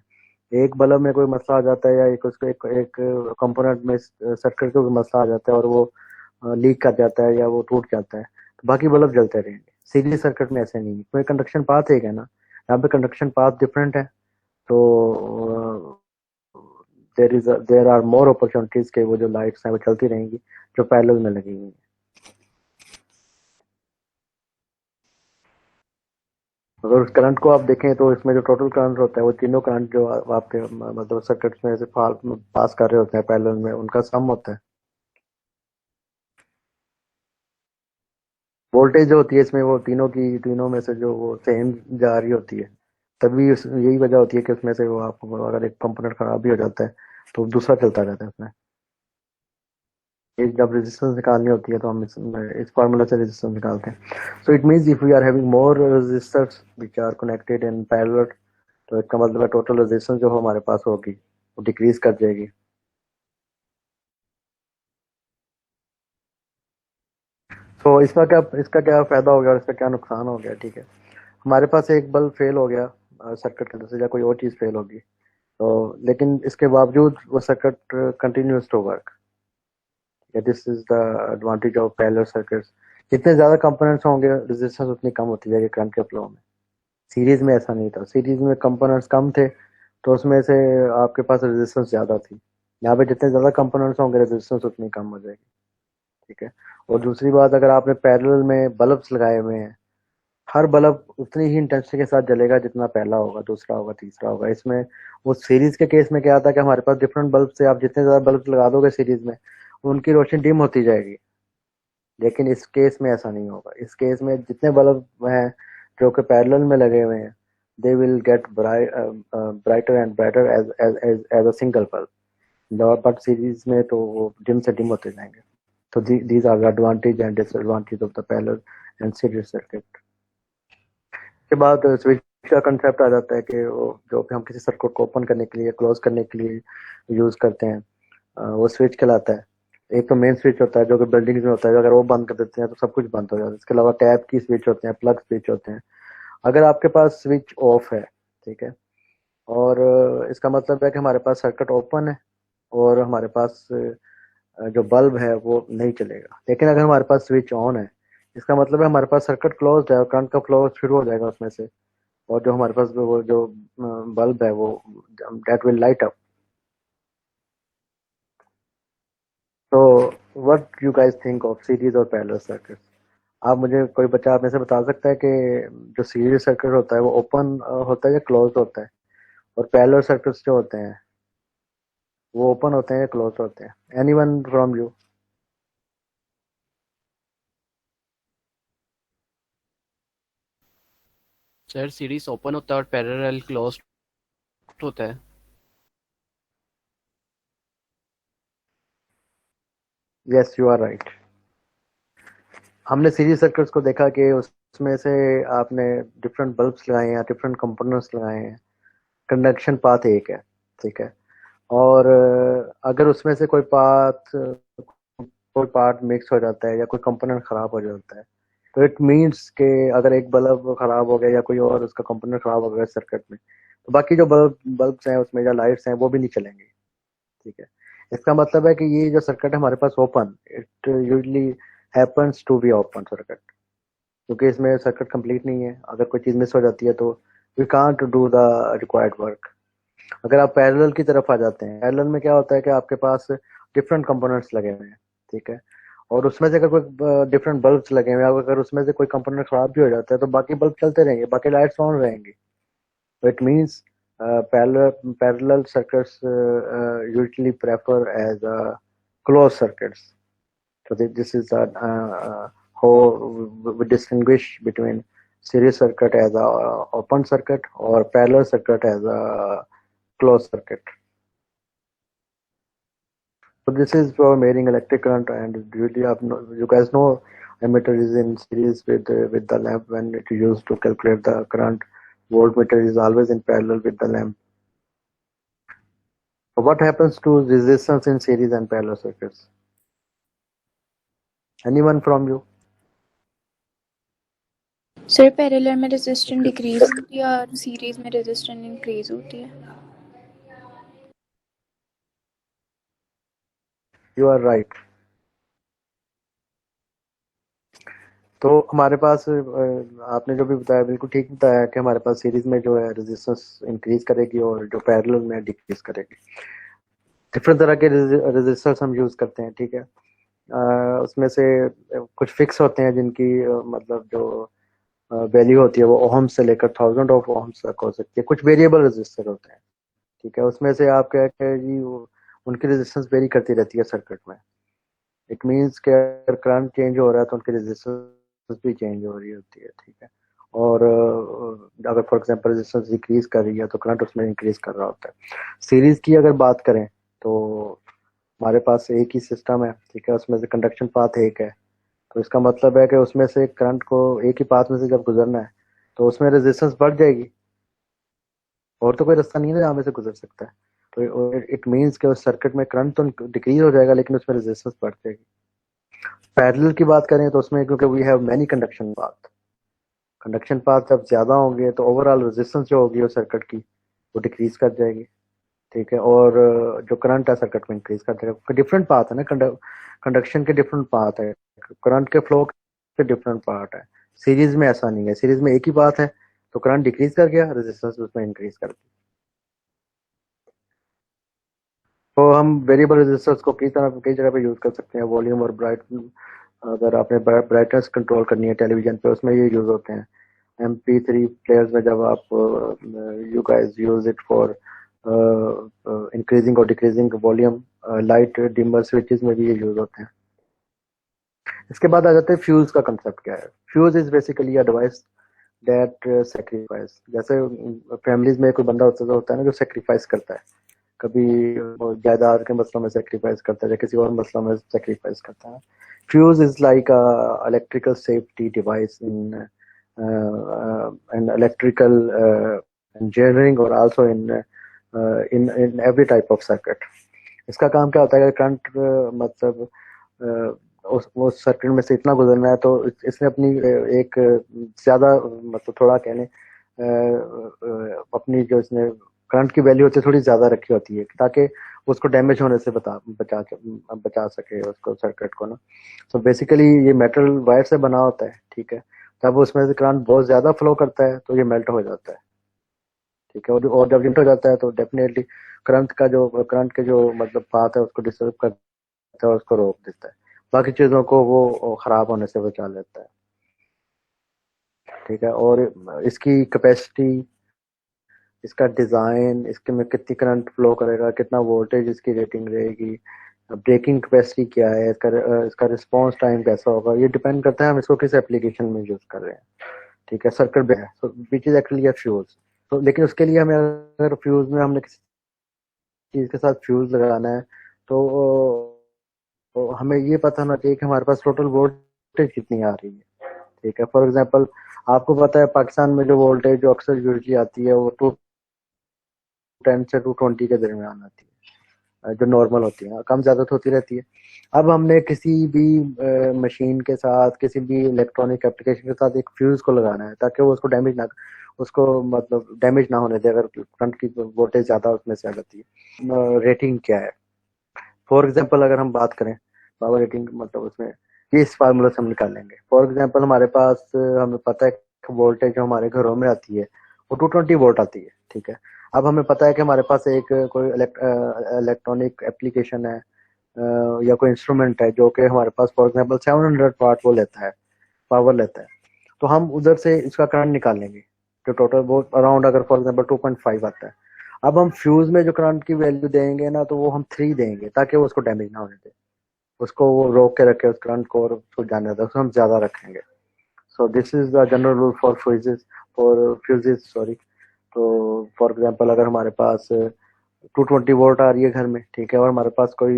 एक बल्ब में कोई मसला आ जाता है या एक उसको एक कंपोनेंट में सर्किट का कोई मसला आ जाता है और वो लीक कर जाता है या वो टूट जाता है, तो बाकी बल्ब जलते रहेंगे। सीरीज सर्किट में ऐसे नहीं है, क्योंकि कंडक्शन पाथ एक है ना, यहाँ पे कंडक्शन पाथ डिफरेंट है। तो देर आर मोर अपॉर्चुनिटीज के वो जो लाइट्स हैं वो चलती रहेंगी जो पैरेलल में लगी हुई हैं। अगर उस करंट को आप देखें तो इसमें जो टोटल करंट होता है वो तीनों करंट जो आपके मतलब सर्किट्स में से पास कर रहे होते हैं पैरेलल में, उनका सम होता है। वोल्टेज जो होती है इसमें वो तीनों में से जो वो सेम जा रही होती है, तभी यही वजह होती है कि उसमें से वो आपको अगर एक कंपोनेंट खराब भी हो जाता है तो दूसरा चलता रहता है उसमें। ये जब रेजिस्टेंस निकालनी होती है तो हम इस फार्मूला से रेजिस्टेंस निकालते हैं। So it means if we are having more resistors which are connected in parallel, तो इसका मतलब है टोटल रेजिस्टेंस जो हमारे पास होगी वो डिक्रीज कर जाएगी। तो इसका क्या फायदा हो गया और इसका क्या नुकसान हो गया, ठीक है। हमारे पास एक बल्ब फेल हो गया सर्किट के अंदर से, या कोई और चीज फेल होगी, तो लेकिन इसके बावजूद वो circuit continues to work. This is the advantage of parallel circuits. जितने ज्यादा कंपोनेंट्स होंगे रेजिस्टेंस उतनी कम होती जाएगी करंट के फ्लो में। सीरीज में ऐसा नहीं था, सीरीज में कंपोनेंट्स कम थे तो उसमें से आपके पास रेजिस्टेंस ज्यादा थी। यहाँ पे जितने ज्यादा कंपोनेंट्स होंगे रेजिस्टेंस उतनी कम हो जाएगी, ठीक है। और दूसरी बात, अगर आपने पैरेलल में बल्ब्स लगाए हुए हैं, हर बल्ब उतनी ही इंटेंसिटी के साथ जलेगा जितना पहला होगा, दूसरा होगा, तीसरा होगा। इसमें वो सीरीज के केस में क्या आता है कि हमारे पास डिफरेंट बल्ब से आप जितने ज्यादा बल्ब लगा दोगे सीरीज में, उनकी रोशनी डिम होती जाएगी। लेकिन इस केस में ऐसा नहीं होगा। इस केस में जितने बल्ब हैं जो कि पैरेलल में लगे हुए हैं, they will get brighter and brighter as a single bulb. But series में तो वो डिम से डिम होते जाएंगे। तो these are the advantage and disadvantage of the parallel and series circuit। के बाद स्विच का कंसेप्ट आ जाता है कि वो जो कि हम किसी सर्किट को ओपन करने के लिए क्लोज करने के लिए यूज करते हैं, वो स्विच कहलाता है। एक तो मेन स्विच होता है जो कि बिल्डिंग्स में होता है, अगर वो बंद कर देते हैं तो सब कुछ बंद हो जाता है। इसके अलावा टैप की स्विच होते हैं, प्लग स्विच होते हैं। अगर आपके पास स्विच ऑफ है, ठीक है, और इसका मतलब है कि हमारे पास सर्किट ओपन है और हमारे पास जो बल्ब है वो नहीं चलेगा। लेकिन अगर हमारे पास स्विच ऑन है, इसका मतलब है हमारे पास सर्किट क्लोज्ड है और करंट का फ्लो शुरू हो जाएगा उसमें से, और जो हमारे पास वो जो बल्ब है वो दैट विल लाइट अप। तो what you guys think of series और पैरेलल सर्किट्स? आप मुझे कोई बच्चा आप में से बता सकता है कि जो सीरीज सर्किट होता है वो ओपन होता है या क्लोज होता है, और पैरेलल सर्किट्स जो होते हैं वो ओपन होते हैं या क्लोज होते हैं? Anyone from you? Sir series open होता है और पैरेलल क्लोज होता है। Yes, you are right. हमने सीरीज सर्किट्स को देखा कि उसमें से आपने डिफरेंट बल्ब्स लगाए हैं, डिफरेंट कंपोनेंट्स लगाए हैं, कंडक्शन पाथ एक है, ठीक है। और अगर उसमें से कोई पार्ट मिक्स हो जाता है या कोई कंपोनेंट खराब हो जाता है, तो इट मीन्स कि अगर एक बल्ब खराब हो गया या कोई और उसका कंपोनेंट खराब हो गया सर्किट में, तो बाकी जो बल्ब्स हैं उसमें या लाइट्स हैं वो भी नहीं चलेंगे, ठीक है। इसका मतलब है कि ये जो सर्किट है हमारे पास open, it usually happens to be open circuit, क्योंकि इसमें सर्किट कंप्लीट नहीं है। अगर कोई चीज मिस हो जाती है तो we can't do the required work. अगर आप पैरेलल की तरफ आ जाते हैं, पैरेलल में क्या होता है कि आपके पास डिफरेंट कंपोनेंट्स लगे हुए हैं, ठीक है, और उसमें से अगर कोई डिफरेंट बल्ब्स लगे हुए हैं, अगर उसमें से कोई कंपोनेंट खराब भी हो जाता है तो बाकी बल्ब चलते रहेंगे, बाकी लाइट्स ऑन रहेंगी। It means parallel circuits usually prefer as closed circuits. So this is how we distinguish between series circuit as a open circuit or parallel circuit as a closed circuit. So this is for measuring electric current, and usually you guys know ammeter is in series with the lamp. When it is used to calculate the current, voltmeter is always in parallel with the lamp. So what happens to resistance in series and parallel circuits? Anyone from you? Sir parallel में resistance decrease होती है और series में resistance increase होती है. You are right. तो हमारे पास आपने जो भी बताया बिल्कुल ठीक बताया कि हमारे पास सीरीज में जो है रेजिस्टेंस इंक्रीज करेगी और जो पैरेलल में डिक्रीज करेगी. डिफरेंट तरह के रेजिस्टर्स हम यूज करते हैं, ठीक है. उसमें से कुछ फिक्स होते हैं जिनकी मतलब जो वैल्यू होती है वो ओहम से लेकर 1000 ऑफ ओहम्स तक हो सकती है. कुछ वेरिएबल रेजिस्टर होते हैं, ठीक है. उसमें से आप क्या है जी उनकी रेजिस्टेंस वेरी करती रहती है सर्किट में. इट मीन्स कि अगर करंट चेंज हो रहा है तो उनकी रेजिस्टेंस भी चेंज हो रही होती है, ठीक है. और अगर फॉर एग्जांपल रेजिस्टेंस डिक्रीज कर रही है तो करंट उसमें इंक्रीज कर रहा होता है. सीरीज की अगर बात करें तो हमारे पास एक ही सिस्टम है, ठीक है. उसमें से कंडक्शन पाथ एक है, तो इसका मतलब है कि उसमें से करंट को एक ही पाथ में से जब गुजरना है तो उसमें रेजिस्टेंस बढ़ जाएगी, और तो कोई रास्ता नहीं है जहाँ में से गुजर सकता है. तो इट मीन्स कि उस सर्किट में करंट तो डिक्रीज हो जाएगा लेकिन उसमें रेजिस्टेंस बढ़ जाएगी. पैरेलल की बात करें तो उसमें क्योंकि we have many conduction path जब ज्यादा होंगे तो ओवरऑल रेजिस्टेंस जो होगी उस सर्किट की वो डिक्रीज कर जाएगी, ठीक है. और जो करंट है सर्किट में इंक्रीज कर देगा. डिफरेंट पाथ है ना, कंडक्शन के डिफरेंट पाथ है, करंट के फ्लो के डिफरेंट पार्ट है. सीरीज में ऐसा नहीं है. सीरीज में एक ही पाथ है तो करंट डिक्रीज कर गया, रेजिस्टेंस उसमें इंक्रीज कर दिया. तो हम वेरिएबल रेजिस्टर्स को कई जगह पे यूज कर सकते हैं. वॉल्यूम और ब्राइट, अगर आपने ब्राइटनेस कंट्रोल करनी है टेलीविजन पे उसमें ये यूज होते हैं. MP3 प्लेयर्स में जब आप you guys use it for increasing और decreasing volume, light dimmer switches में भी ये यूज होते हैं. इसके बाद आ जाते हैं फ्यूज का कंसेप्ट क्या है. Fuse is basically a device that sacrifice. जैसे फैमिलीज में कोई बंदा होता है ना जो सेक्रीफाइस करता है, कभी जायदाद के मसलों में सेक्रीफाइस करता है या किसी और मसलों में सेक्रीफाइस करता है. Fuse is like a electrical safety device in electrical engineering और also in every type of circuit. इसका काम क्या होता है कि करंट मतलब उस सर्किट में से इतना गुजरना है तो इसने अपनी एक ज्यादा मतलब थोड़ा कहने अपनी जो इसने करंट की वैल्यू होती है थोड़ी ज्यादा रखी होती है ताकि उसको डैमेज होने से बचा सके उसको सर्किट को ना. तो बेसिकली ये मेटल वायर से बना होता है, ठीक है. जब उसमें से करंट बहुत ज्यादा फ्लो करता है तो ये मेल्ट हो जाता है, ठीक है. और जब मेल्ट हो जाता है तो डेफिनेटली करंट के जो मतलब पाथ है उसको डिस्टर्ब करता है और उसको रोक देता है. बाकी चीजों को वो खराब होने से बचा लेता है, ठीक है. और इसकी कैपेसिटी, इसका डिजाइन, इसके में कितनी करंट फ्लो करेगा, कितना वोल्टेज इसकी रेटिंग रहेगी, ब्रेकिंग कैपेसिटी क्या है, इसका रिस्पांस टाइम कैसा होगा, ये डिपेंड करता है हम इसको किस एप्लीकेशन में यूज कर रहे हैं, ठीक है. सर्किट में है which is actually a fuse. तो लेकिन उसके लिए हमें अगर फ्यूज में हमने किसी चीज के साथ फ्यूज लगाना है तो हमें ये पता होना चाहिए कि हमारे पास टोटल वोल्टेज कितनी आ रही है, ठीक है. फॉर एग्जांपल आपको पता है पाकिस्तान में जो वोल्टेज जो अक्सर यूजली आती है वो 210 से 220 के दरमियान आती है, जो नॉर्मल होती है. कम ज्यादा तो होती रहती है. अब हमने किसी भी मशीन के साथ, किसी भी इलेक्ट्रॉनिक एप्लीकेशन के साथ एक फ्यूज को लगाना है ताकि वो उसको मतलब डैमेज ना होने दे अगर करंट की वोल्टेज ज्यादा उसमें से आ जाती है. रेटिंग क्या है, फॉर एग्जाम्पल अगर हम बात करें पावर रेटिंग मतलब उसमें ये इस फार्मूला से हम निकालेंगे. फॉर एग्जाम्पल हमारे पास हमें पता है कि वोल्टेज जो हमारे घरों में आती है वो 220 वोल्ट आती है, ठीक है. अब हमें पता है कि हमारे पास एक कोई इलेक्ट्रॉनिक एप्लीकेशन है या कोई इंस्ट्रूमेंट है जो कि हमारे पास फॉर एग्जाम्पल 700 वाट वो लेता है, पावर लेता है. तो हम उधर से इसका करंट निकालेंगे जो टोटल वो अराउंड अगर फॉर एग्जाम्पल 2.5 आता है. अब हम फ्यूज में जो करंट की वैल्यू देंगे ना तो वो हम 3 देंगे ताकि वो उसको डैमेज ना होने दे, उसको वो रोक के रखे उस करंट को और उसको जाने दे, उसको हम ज्यादा रखेंगे. So this is the general rule for fuses, sorry. तो फॉर एग्जांपल अगर हमारे पास 220 वोल्ट आ रही है घर में, ठीक है, और हमारे पास कोई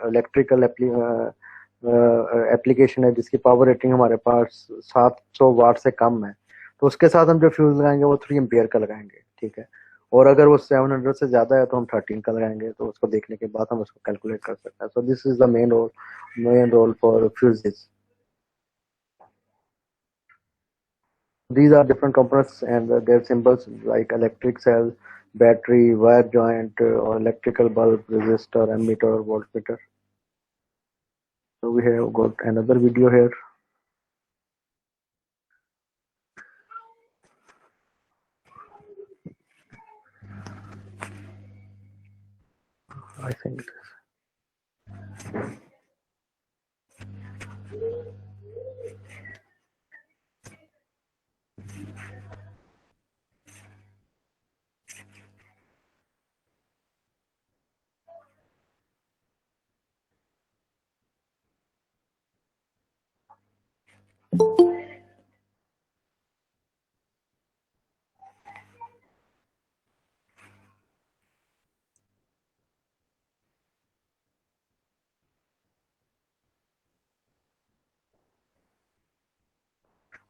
इलेक्ट्रिकल एप्लीकेशन है जिसकी पावर रेटिंग हमारे पास 700 वाट से कम है, तो उसके साथ हम जो फ्यूज लगाएंगे वो 3 एम्पियर का लगाएंगे, ठीक है। और अगर वो 700 से ज्यादा है तो हम 13 का लगाएंगे, तो उसको देखने के बाद हम उसको कैलकुलेट कर सकते हैं। So this is the main role for fuses. These are different components and their symbols like electric cell, battery, wire joint, or electrical bulb, resistor, ammeter, or voltmeter. So we have got another video here. I think this.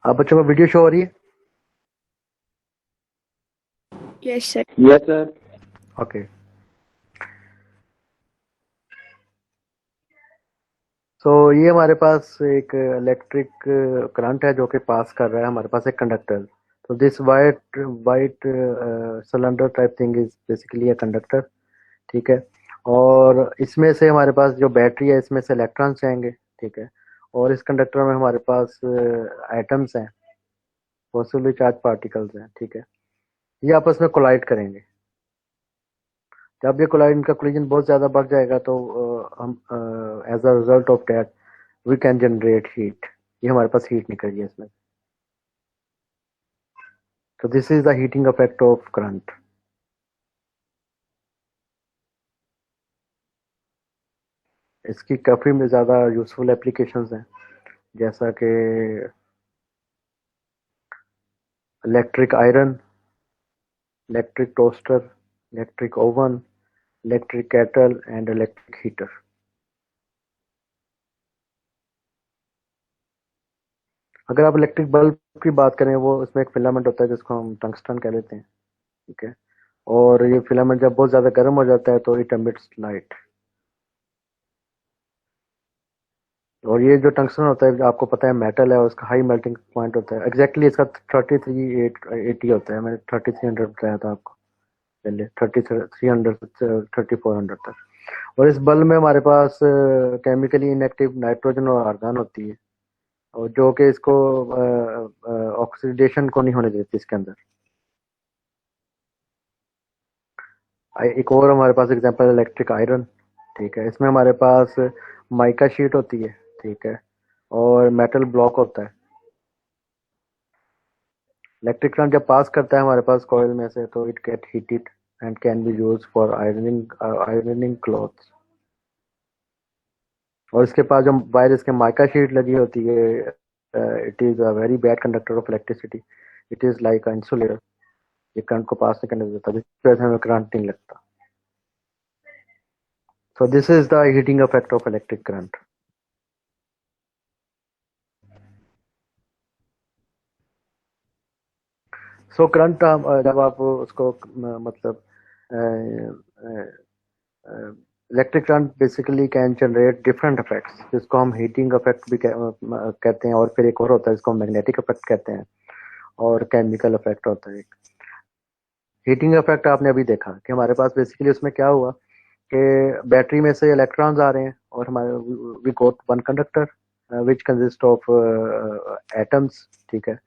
आप बच्चों को video show हो रही है? Yes sir. Yes sir. Okay. तो ये हमारे पास एक इलेक्ट्रिक करंट है जो कि पास कर रहा है हमारे पास एक कंडक्टर। तो this white cylinder type thing is basically a conductor, ठीक है। और इसमें से हमारे पास जो बैटरी है इसमें से इलेक्ट्रॉन्स जाएंगे, ठीक है। और इस कंडक्टर में हमारे पास एटम्स हैं, पॉसिबली चार्ज पार्टिकल्स हैं, ठीक है। ये आपस में कोलाइड करेंगे। जब ये कोलाइड, इनका कोलिजन बहुत ज़्यादा बढ़ जाएगा तो हम as a result of that we can generate heat. ये हमारे पास हीट निकल रही है इसमें। तो this is the heating effect of current. इसकी काफ़ी में ज़्यादा यूजफुल एप्लीकेशंस हैं, जैसा कि electric iron, electric toaster, electric oven, electric kettle and electric heater. अगर आप इलेक्ट्रिक बल्ब की बात करें, वो उसमें एक फिलामेंट होता है जिसको हम टंगस्टन कह लेते हैं, ठीक है। और ये फिलामेंट जब बहुत ज़्यादा गर्म हो जाता है तो इट एमिट्स लाइट। और ये जो टंगस्टन होता है आपको पता है मेटल है और उसका हाई मेल्टिंग पॉइंट होता है। एग्जैक्टली इसका 3380 होता है। मैंने 3300 बताया था आपको पहले, 3300 से 3400 तक। और इस बल्ब में हमारे पास केमिकली इनएक्टिव नाइट्रोजन और आर्गन होती है, और जो कि इसको ऑक्सीडेशन को नहीं होने देती इसके अंदर। एक और हमारे पास एग्जांपल इलेक्ट्रिक आयरन, ठीक है। इसमें हमारे पास माइका शीट होती है, ठीक है, और मेटल ब्लॉक होता है। इलेक्ट्रिक करंट जब पास करता है हमारे पास कॉइल में से, तो it get heated and can be used for ironing clothes. और इसके पास जो वायर इसके माइका शीट लगी होती है, it is a very bad conductor of electricity. It is like insulator. ये करंट को पास नहीं करने देता, जिसकी वजह से हमें करंट नहीं लगता। So this is the heating effect of electric current. So current जब आप उसको मतलब electric current basically can generate different effects, जिसको हम हीटिंग इफेक्ट भी कहते हैं, और फिर एक और होता है जिसको हम मैग्नेटिक इफेक्ट कहते हैं, और केमिकल इफेक्ट होता है एक। हीटिंग इफेक्ट आपने अभी देखा कि हमारे पास बेसिकली उसमें क्या हुआ कि बैटरी में से इलेक्ट्रॉन्स आ रहे हैं और हमारे we got one conductor which consist of atoms, ठीक है।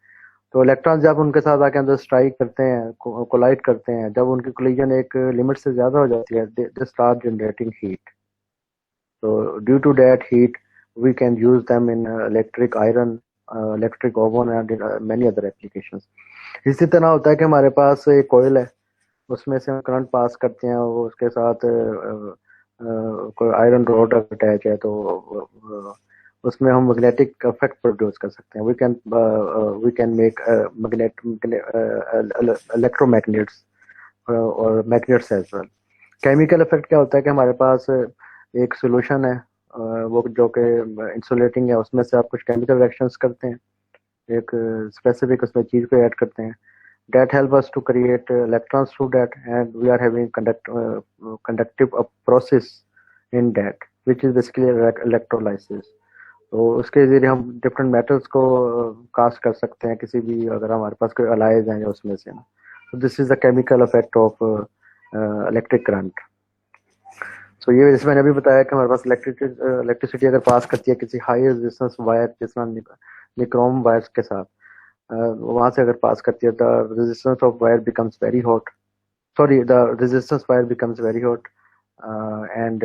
तो इलेक्ट्रॉन्स जब उनके साथ आके अंदर स्ट्राइक करते हैं, कोलाइड करते हैं, जब उनकी कोलिजन एक लिमिट से ज्यादा हो जाती है, दे स्टार्ट जनरेटिंग हीट। तो due to that heat we can use them in electric iron, electric oven and many other applications. इसी तरह होता है कि हमारे पास एक कॉइल है, उसमें से हम करंट पास करते हैं, वो उसके साथ कोई आयरन रॉड अटैच है, तो उसमें हम मैग्नेटिक इफेक्ट प्रोड्यूस कर सकते हैं. वी कैन मेक इलेक्ट्रोमैग्नेट्स और magnets as well. Chemical effect क्या होता है कि हमारे पास एक सोल्यूशन है, वो जो कि इंसुलेटिंग है, उसमें से आप कुछ केमिकल रिएक्शंस करते हैं, एक स्पेसिफिक उसमें चीज को ऐड करते हैं. that help us to create electrons through that, and we are having conductive process in that, which is basically electrolysis. तो उसके जरिए हम डिफरेंट मेटल्स को कास्ट कर सकते हैं किसी भी, अगर हमारे पास कोई अलाइज हैं उसमें से. तो this is the chemical effect of electric current. So ये जैसे मैंने अभी बताया कि हमारे पास इलेक्ट्रिसिटी अगर पास करती है किसी हाई रेजिस्टेंस वायर, जिस तरह निक्रोम वायर्स के साथ, वहां से अगर पास करती है, the resistance of wire becomes very hot, the resistance wire becomes very hot and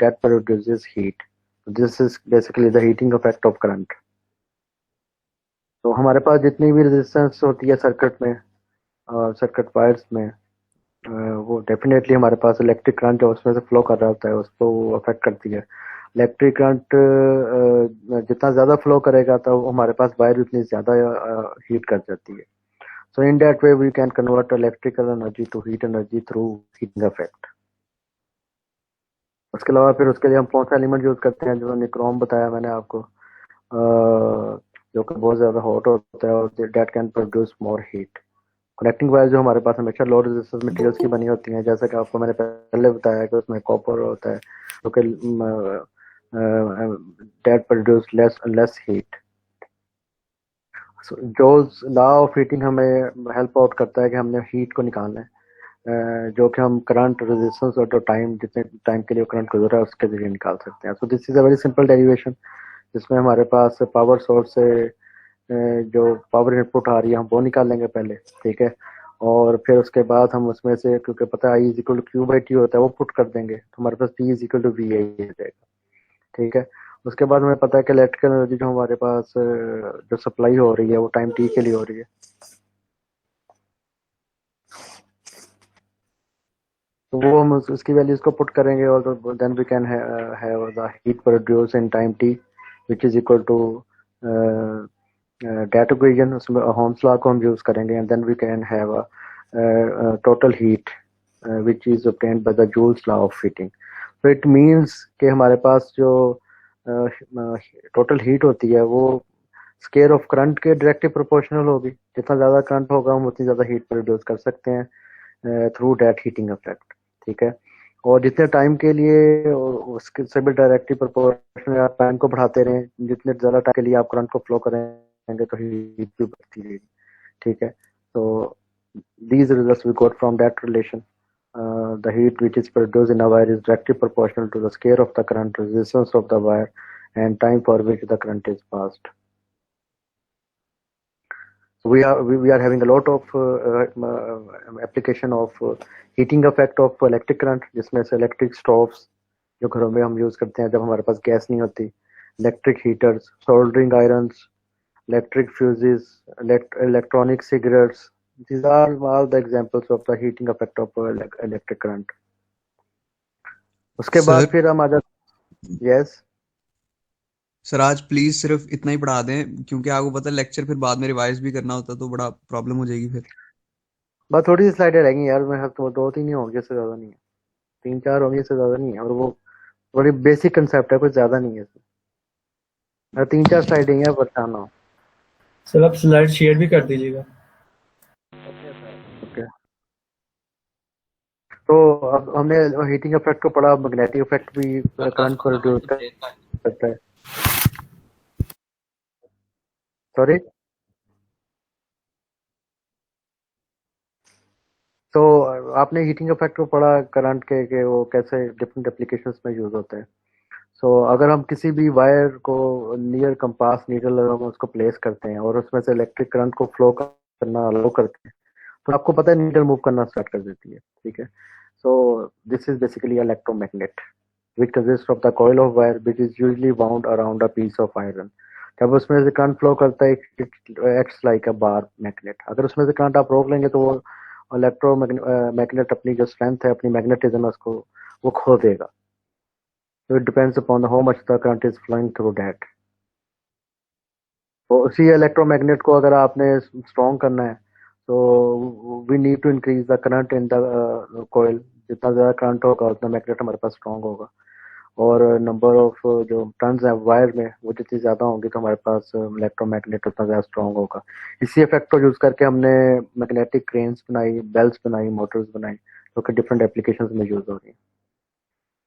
that produces heat. This is basically the heating effect of current. तो हमारे पास जितनी भी रेजिस्टेंस होती है सर्किट में, सर्किट वायर्स में, वो डेफिनेटली हमारे पास इलेक्ट्रिक करंट जो उसमें से फ्लो कर रहा होता है उसको अफेक्ट करती है. इलेक्ट्रिक करंट जितना ज़्यादा फ्लो करेगा तो हमारे पास वायर उतनी ज़्यादा हीट कर जाती है. So in that way we can convert electrical energy to heat energy through heating effect. उसके अलावा फिर उसके लिए हम कौन सा एलिमेंट यूज़ करते हैं, जो निक्रोम बताया मैंने आपको, जो कि बहुत ज़्यादा हॉट होता है और that can produce more heat. Connecting wire जो हमारे पास हमेशा लो रेजिस्टेंस मटेरियल्स की बनी होती हैं, जैसे कि आपको मैंने पहले बताया कि उसमें कॉपर होता है, जो कि दैट प्रोड्यूस लेस हीट. जो लॉ ऑफ हीटिंग हमें हेल्प आउट करता है कि हमने हीट को निकालना है, जो कि हम करंट रेजिस्टेंस और टाइम, जितने टाइम के लिए करंट गुजर रहा है उसके जरिए निकाल सकते हैं. So this is a very simple derivation, जिसमें हमारे पास पावर सोर्स से जो पावर इनपुट आ रही है हम वो निकाल लेंगे पहले, ठीक है, और फिर उसके बाद हम उसमें से, क्योंकि पता है I is equal to Q by T होता है, वो पुट कर देंगे तो हमारे पास P is equal to V आ जाएगा, ठीक है. उसके बाद हमें पता है कि इलेक्ट्रिकल एनर्जी जो हमारे पास जो सप्लाई हो रही है वो टाइम टी के लिए हो रही है. तो वो हम उसकी वैल्यूज को पुट करेंगे और then we can have the heat produce in time T which is equal to that equation. उसमें ओम्स लॉ को हम यूज करेंगे and then we can have a total heat which is obtained by the Joule's law of heating. तो it मींस कि हमारे पास जो टोटल हीट होती है वो स्केयर ऑफ करंट के डायरेक्टली प्रोपोर्शनल होगी. जितना ज़्यादा करंट होगा हम उतनी ज़्यादा हीट प्रोड्यूस कर सकते हैं थ्रू दैट हीटिंग इफेक्ट, ठीक है. और जितने टाइम के लिए उसके से भी डायरेक्टली प्रोपोर्शनल, आप टाइम को बढ़ाते रहें, जितने ज़्यादा टाइम के लिए आप करंट को फ्लो करेंगे तो हीट भी बढ़ती रहेगी, ठीक है. तो these results we got from that relation. The heat which is produced in a wire is directly proportional to the square of the current resistance of the wire and time for which the current is passed. So we are having a lot of application of heating effect of electric current, जिसमें से electric stoves जो घरों में हम use करते हैं जब हमारे पास गैस नहीं होती, electric heaters, soldering irons, electric fuses, electronic cigarettes. These are all the examples of the heating effect of electric current. उसके बाद फिर हम आ जाते. यस सर, आज प्लीज सिर्फ इतना ही पढ़ा दें, क्योंकि आपको पता है लेक्चर फिर बाद में रिवाइज भी करना होता तो बड़ा प्रॉब्लम हो जाएगी फिर. बस थोड़ी सी स्लाइडें रहेंगी यार, मैं तो 2-3 ही होंगे, इससे ज्यादा नहीं है, 3-4 होंगे, इससे ज्यादा नहीं है. और वो बड़ी बेसिक कंसेप्ट है, कुछ ज्यादा नहीं है इसमें. 3-4 स्लाइडें हैं, परेशान ना हो. सर आप स्लाइड शेयर भी कर दीजिएगा. ओके. तो अब हमने हीटिंग इफेक्ट को पढ़ा, मैग्नेटिक इफेक्ट भी करंट को रिड्यूस करता है. सॉरी. तो आपने हीटिंग इफेक्ट को पढ़ा करंट के वो कैसे डिफरेंट एप्लीकेशंस में यूज होते हैं. सो अगर हम किसी भी वायर को नियर कंपास नीडल हम उसको प्लेस करते हैं और उसमें से इलेक्ट्रिक करंट को फ्लो करना अलाउ करते हैं, तो आपको पता है नीडल मूव करना स्टार्ट कर देती है, ठीक है. So this is basically electromagnet which consists of the coil of wire which is usually wound around a piece of iron. जब उसमें से करंट फ्लो करता है, it acts like a bar magnet. अगर उसमें से करंट आप रोक लेंगे तो वो इलेक्ट्रोमैग्नेट अपनी जो स्ट्रेंथ है, अपनी मैग्नेटिज्म है, उसको वो खो देगा. So it depends upon how much the current is flowing through that. तो उसी इलेक्ट्रोमैग्नेट को अगर आपने स्ट्रॉन्ग करना है तो we need to increase the current in the coil. जितना ज़्यादा करंट होगा उतना मैग्नेट हमारे पास स्ट्रॉन्ग होगा, और नंबर ऑफ जो टर्न्स है वायर में वो जितनी ज़्यादा होंगी तो हमारे पास इलेक्ट्रोमैग्नेट उतना ज़्यादा स्ट्रॉन्ग होगा। इसी इफेक्ट को यूज़ करके हमने मैग्नेटिक क्रेन्स बनाई, बेल्स बनाई, मोटर्स बनाई, जो कि डिफरेंट एप्लीकेशंस में यूज़ हो रही हैं।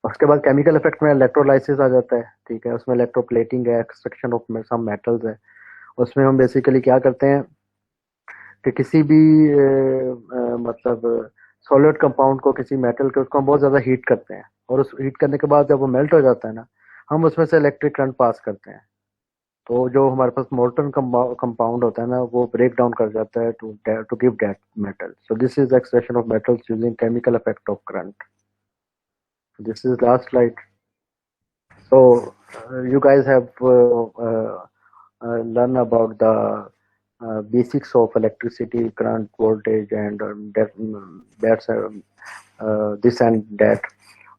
उसके बाद केमिकल इफेक्ट में इलेक्ट्रोलाइसिस आ जाता है, ठीक है। उसमें इलेक्ट्रोप्लेटिंग है, एक्सट्रैक्शन ऑफ सम मेटल्स है। उसमें हम बेसिकली क्या करते हैं कि किसी भी मतलब सॉलिड कंपाउंड को, किसी मेटल के, उसको हम बहुत ज़्यादा हीट करते हैं, और उस हीट करने के बाद जब वो मेल्ट हो जाता है ना, हम उसमें से इलेक्ट्रिक करंट पास करते हैं। तो जो हमारे पास मोल्टन कंपाउंड होता है ना, वो ब्रेक डाउन कर जाता है to give that metal. So this is extraction of metals using chemical effect of current. This is last slide. So you guys have learned about the basics of electricity, current, voltage, and that's this and that.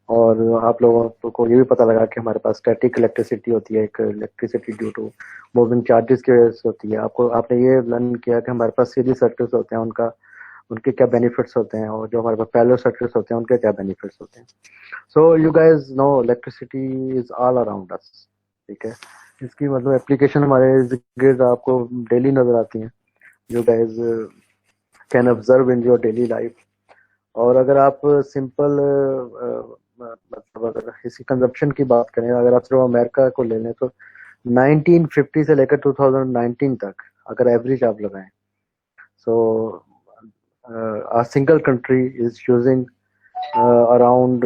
और आप लोगों को ये भी पता लगा कि हमारे पास स्टैटिक इलेक्ट्रिसिटी होती है, एक electricity due to moving charges की वजह से होती है। आपने ये लर्न किया कि हमारे पास सीरीज सर्किट्स होते हैं, उनके क्या बेनिफिट्स होते हैं, और जो हमारे पास पैरेलल सर्किट्स होते हैं उनके क्या बेनिफिट्स होते हैं। So you guys know electricity is all around us, ठीक है। इसकी मतलब एप्लीकेशन हमारे इर्द गिर्द आपको डेली नजर आती हैं, you guys can observe in your daily life. और अगर आप सिंपल मतलब अगर इसी कंजप्शन की बात करें, अगर आप सिर्फ अमेरिका को ले लें तो 1950 से लेकर 2019 तक अगर एवरेज आप लगाएं, सो a single country is using around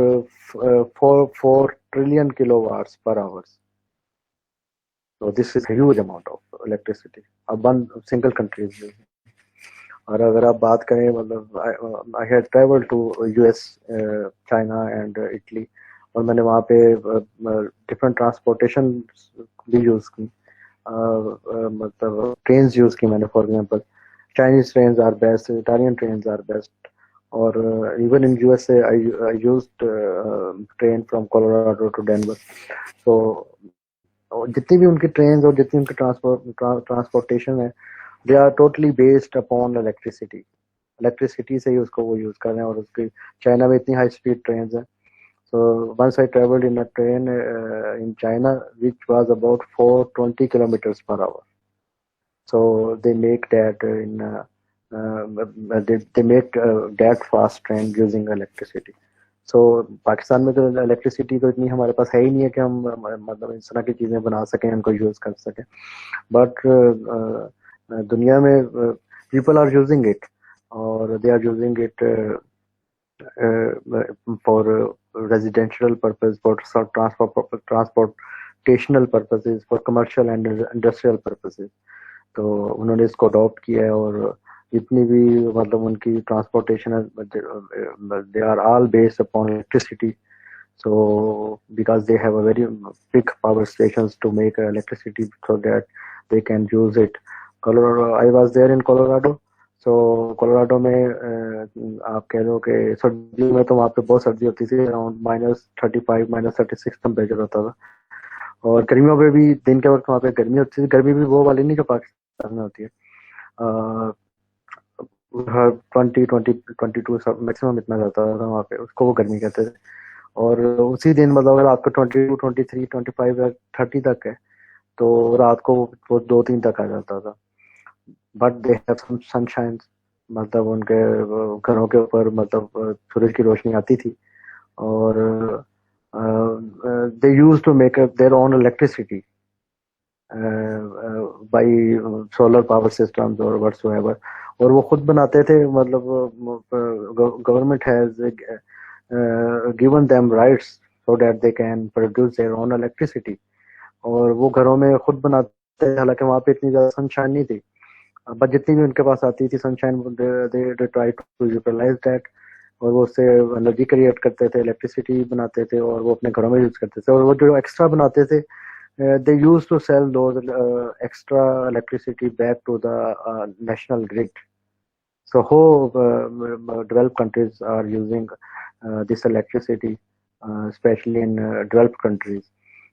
4 trillion kilowatts per hour. So this is a huge amount of electricity. One single country is using. और अगर आप बात करें मतलब I had traveled to US, China and Italy, और मैंने वहाँ पे different transportation भी यूज़ की, मतलब ट्रेन्स यूज़ की मैंने। For example Chinese trains are best, Italian trains are best, or even in USA I used train from Colorado to Denver. So जितनी भी उनकी ट्रेन्स और जितनी उनकी ट्रांसपोर्टेशन है, they are totally based upon electricity से ही उसको वो यूज़ कर रहे हैं। और उसकी चाइना में इतनी हाई स्पीड ट्रेन है। So once I traveled in a train in China which was about 420 kilometers per hour. So they make that they make that fast train using electricity. So Pakistan में तो electricity तो इतनी हमारे पास है ही नहीं है कि हम मतलब इस तरह की चीज़ें बना सकें, उनको यूज़ कर सकें। बट दुनिया में पीपल आर यूजिंग इट, और they are using it for residential purpose, for transportational purposes, for commercial and industrial purposes. तो उन्होंने इसको अडॉप्ट किया है, और जितनी भी मतलब उनकी ट्रांसपोर्टेशन है, they are all based upon electricity. So because they have a very big power stations to make electricity so that they can use it. Colorado, I was there in Colorado. तो Colorado में आप कह लो कि सर्दियों में तो वहाँ पे बहुत सर्दी होती थी, अराउंड -35 -36 टेम्परेचर होता था। और गर्मियों में भी दिन के वक्त वहाँ पे गर्मी होती थी। गर्मी भी वो वाली नहीं जो पाकिस्तान में होती है, 22 मैक्सिमम इतना जाता था वहाँ पे, उसको वो गर्मी कहते थे। और उसी दिन मतलब अगर आपको 22, 23, 25 या 30 तक है तो रात को वो 2-3 तक आ जाता था। But they have some sunshine, मतलब उनके घरों के ऊपर मतलब सूरज की रोशनी आती थी, और they used to make their own electricity by solar power systems और व्हाटसोएवर। और वो खुद बनाते थे, मतलब government has given them rights so that they can produce their own electricity. और वो घरों में खुद बनाते थे, हालांकि वहाँ पे इतनी ज़्यादा सनशाइन नहीं थी, बट जितनी भी उनके पास आती थी sunshine, they try to utilize that, और वो उससे एनर्जी क्रिएट करते थे, इलेक्ट्रिसिटी बनाते थे, और वो अपने घरों में यूज करते थे। और वो जो एक्स्ट्रा बनाते थे, they use to sell those extra electricity back to the national grid. So how developed countries are using this electricity, especially in developed countries.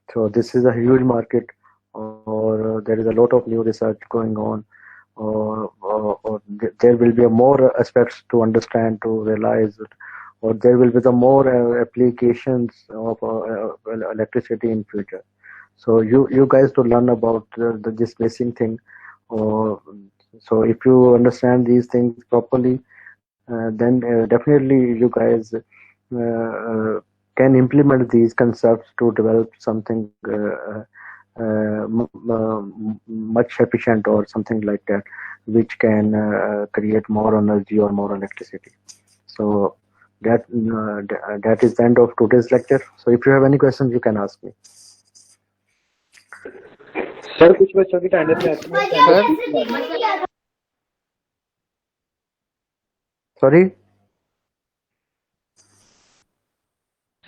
So this is a huge market, or there is a lot of new research going on, or there will be more aspects to understand, to realize, or there will be the more applications of electricity in future. So you guys to learn about this missing thing. So if you understand these things properly, then definitely you guys can implement these concepts to develop something much efficient or something like that, which can create more energy or more electricity. So that is the end of today's lecture. So if you have any questions, you can ask me. Sir कुछ बच्चों की attendance में आती है Sorry.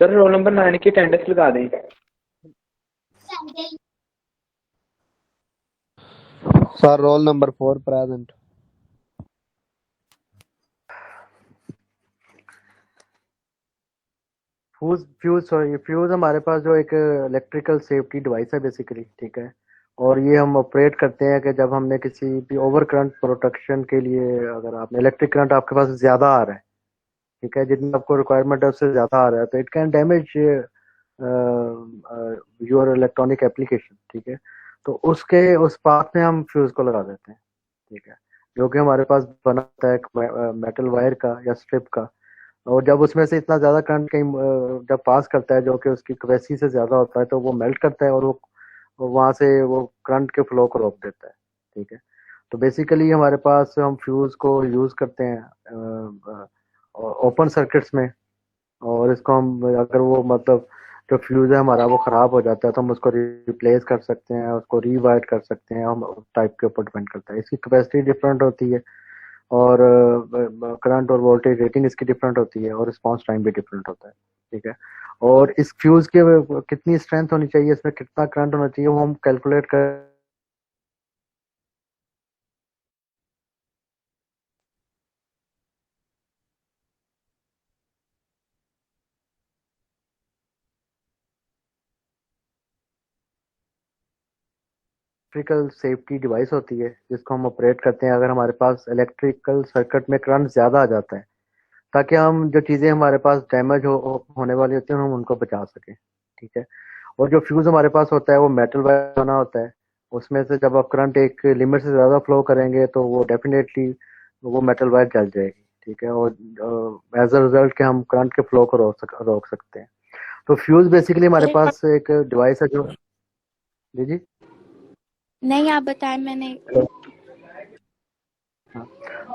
Sir roll number 9 की attendance लगा दें sir roll number 4 present fuse हमारे पास जो एक इलेक्ट्रिकल सेफ्टी डिवाइस है बेसिकली, ठीक है, और ये हम ऑपरेट करते हैं कि जब हमने किसी भी ओवर करंट प्रोटेक्शन के लिए, अगर आपने इलेक्ट्रिक करंट आपके पास ज्यादा आ रहा है, ठीक है, जितना आपको रिक्वायरमेंट है उससे ज्यादा आ रहा है, तो it can damage your electronic application, ठीक है, तो उस पाथ में हम फ्यूज को लगा देते हैं, ठीक है, जो कि हमारे पास बना होता है मेटल वायर का या स्ट्रिप का, और जब उसमें से इतना ज्यादा करंट कहीं जब पास करता है जो कि उसकी कैपेसिटी से ज्यादा होता है, तो वो मेल्ट करता है और वो वहां से वो करंट के फ्लो को रोक देता है, ठीक है। तो बेसिकली हमारे पास हम फ्यूज को यूज करते हैं ओपन सर्किट्स में, और इसको हम अगर वो मतलब जो फ्यूज है हमारा वो खराब हो जाता है तो हम उसको रिप्लेस कर सकते हैं, उसको रीवायर कर सकते हैं, हम टाइप के ऊपर डिपेंड करता है, इसकी कैपेसिटी डिफरेंट होती है और करंट और वोल्टेज रेटिंग इसकी डिफरेंट होती है और रिस्पांस टाइम भी डिफरेंट होता है, ठीक है। और इस फ्यूज के कितनी स्ट्रेंथ होनी चाहिए, इसमें कितना करंट होना चाहिए, वो हम कैलकुलेट कर इलेक्ट्रिकल सेफ्टी डिवाइस होती है जिसको हम ऑपरेट करते हैं अगर हमारे पास इलेक्ट्रिकल सर्किट में करंट ज्यादा आ जाता है, ताकि हम जो चीजें हमारे पास डैमेज होने वाली होती हैं हम उनको बचा सकें, ठीक है। और जो फ्यूज हमारे पास होता है वो मेटल वायर बना होता है, उसमें से जब आप करंट एक लिमिट से ज्यादा फ्लो करेंगे तो वो डेफिनेटली वो मेटल वायर जल जाएगी, ठीक है, और एज अ रिजल्ट के हम करंट के फ्लो को रोक सकते हैं। तो फ्यूज बेसिकली हमारे पास एक डिवाइस है जो जी नहीं, आप बताएं, मैंने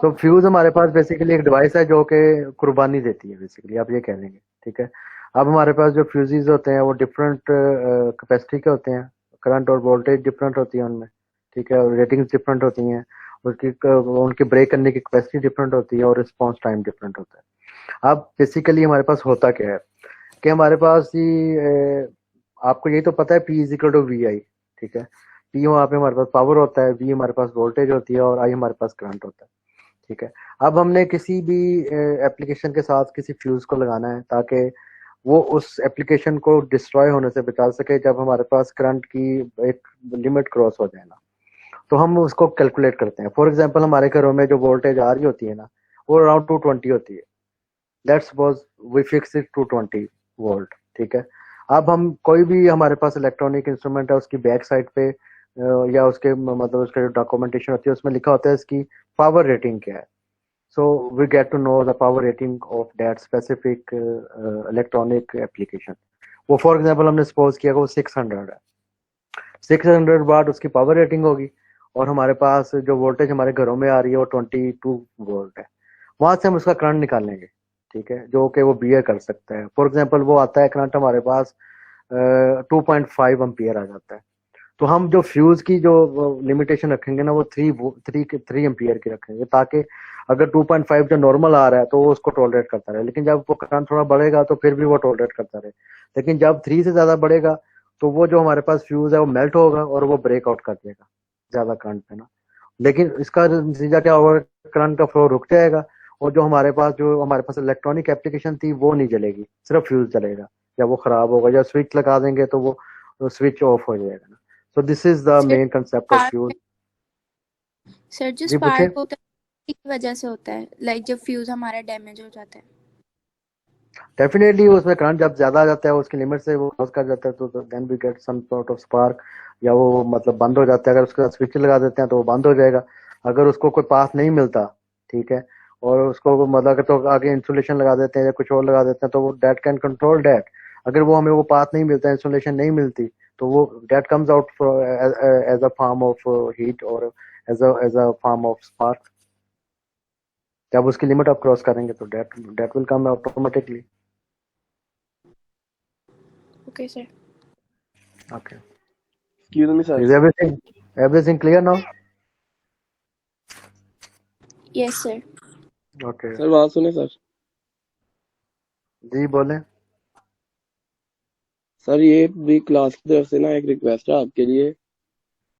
तो फ्यूज हमारे पास बेसिकली एक डिवाइस है जो कि कुर्बानी देती है, बेसिकली आप ये कह लेंगे, ठीक है। अब हमारे पास जो फ्यूजेस होते हैं वो डिफरेंट कैपेसिटी के होते हैं, करंट और वोल्टेज डिफरेंट होती है उनमें, ठीक है, और रेटिंग्स डिफरेंट होती हैं, उनकी ब्रेक करने की कैपेसिटी डिफरेंट होती है और रिस्पांस टाइम डिफरेंट होता है। अब बेसिकली हमारे पास होता क्या है कि हमारे पास आपको यही तो पता है P is equal to VI, ठीक है, P वहाँ पे हमारे पास पावर होता है, V हमारे पास वोल्टेज होती है और I हमारे पास करंट होता है, ठीक है। अब हमने किसी भी एप्लीकेशन के साथ किसी फ्यूज को लगाना है ताकि वो उस एप्लीकेशन को डिस्ट्रॉय होने से बचा सके जब हमारे पास करंट की एक लिमिट क्रॉस हो जाए ना, तो हम उसको कैलकुलेट करते हैं। फॉर एग्जांपल हमारे घरों में जो वोल्टेज आ रही होती है ना वो अराउंड 220 होती है, let's suppose we fix it 220 volt, ठीक है। अब हम कोई भी हमारे पास इलेक्ट्रॉनिक इंस्ट्रूमेंट है उसकी बैक साइड पे या उसके मतलब उसका जो डॉक्यूमेंटेशन होती है उसमें लिखा होता है इसकी पावर रेटिंग क्या है, so we get to know the power rating of that specific electronic application। वो फॉर एग्जांपल हमने सपोज किया कि वो 600 है, 600 वाट उसकी पावर रेटिंग होगी और हमारे पास जो वोल्टेज हमारे घरों में आ रही है वो 22 वोल्ट है, वहां से हम उसका करंट निकाल लेंगे, ठीक है, जो कि वो बियर कर सकता है। फॉर एग्जांपल वो आता है करंट हमारे पास 2.5 एम्पियर आ जाता है, तो हम जो फ्यूज की जो लिमिटेशन रखेंगे ना वो 3 एम्पियर की रखेंगे, ताकि अगर 2.5 जो नॉर्मल आ रहा है तो वो उसको टॉलरेट करता रहे, लेकिन जब वो करंट थोड़ा बढ़ेगा तो फिर भी वो टॉलरेट करता रहे, लेकिन जब 3 से ज्यादा बढ़ेगा तो वो जो हमारे पास फ्यूज है वो मेल्ट होगा और वो ब्रेकआउट कर देगा ज्यादा करंट पे ना, लेकिन इसका नतीजा क्या होगा, करंट का फ्लो रुक जाएगा और जो हमारे पास इलेक्ट्रॉनिक एप्लीकेशन थी वो नहीं जलेगी, सिर्फ फ्यूज जलेगा, या वो खराब होगा, या स्विच लगा देंगे तो वो स्विच ऑफ हो जाएगा ना। So this is the sir main concept of spark fuse. Sir जो जी पूछे। स्पार्क होता है किस वजह से होता है, लाइक जब फ्यूज हमारा डैमेज हो जाता है? डेफिनेटली उसमें करंट जब ज्यादा आ जाता है उसकी लिमिट से वो क्रॉस कर जाता है तो then we get some sort of spark, या वो मतलब बंद हो जाता है। अगर उसका स्विच लगा देते हैं तो वो बंद हो जाएगा। अगर उसको कोई पाथ नहीं मिलता, ठीक है, और उसको मतलब तो आगे इंसुलेशन लगा देते हैं या कुछ और लगा देते हैं तो वो दैट कैन कंट्रोल दैट। अगर वो हमें वो पाथ नहीं मिलता, इंसुलेशन नहीं मिलती, तो वो that comes out as a form of heat और as a form of spark. जब उसकी लिमिट आप क्रॉस करेंगे तो that will come automatically. Okay sir. Okay. Excuse me, sir. Is everything clear now? Yes sir. Okay. Sir बात सुने sir. जी बोलें। Sir ये भी क्लास की तरफ से ना एक रिक्वेस्ट है आपके लिए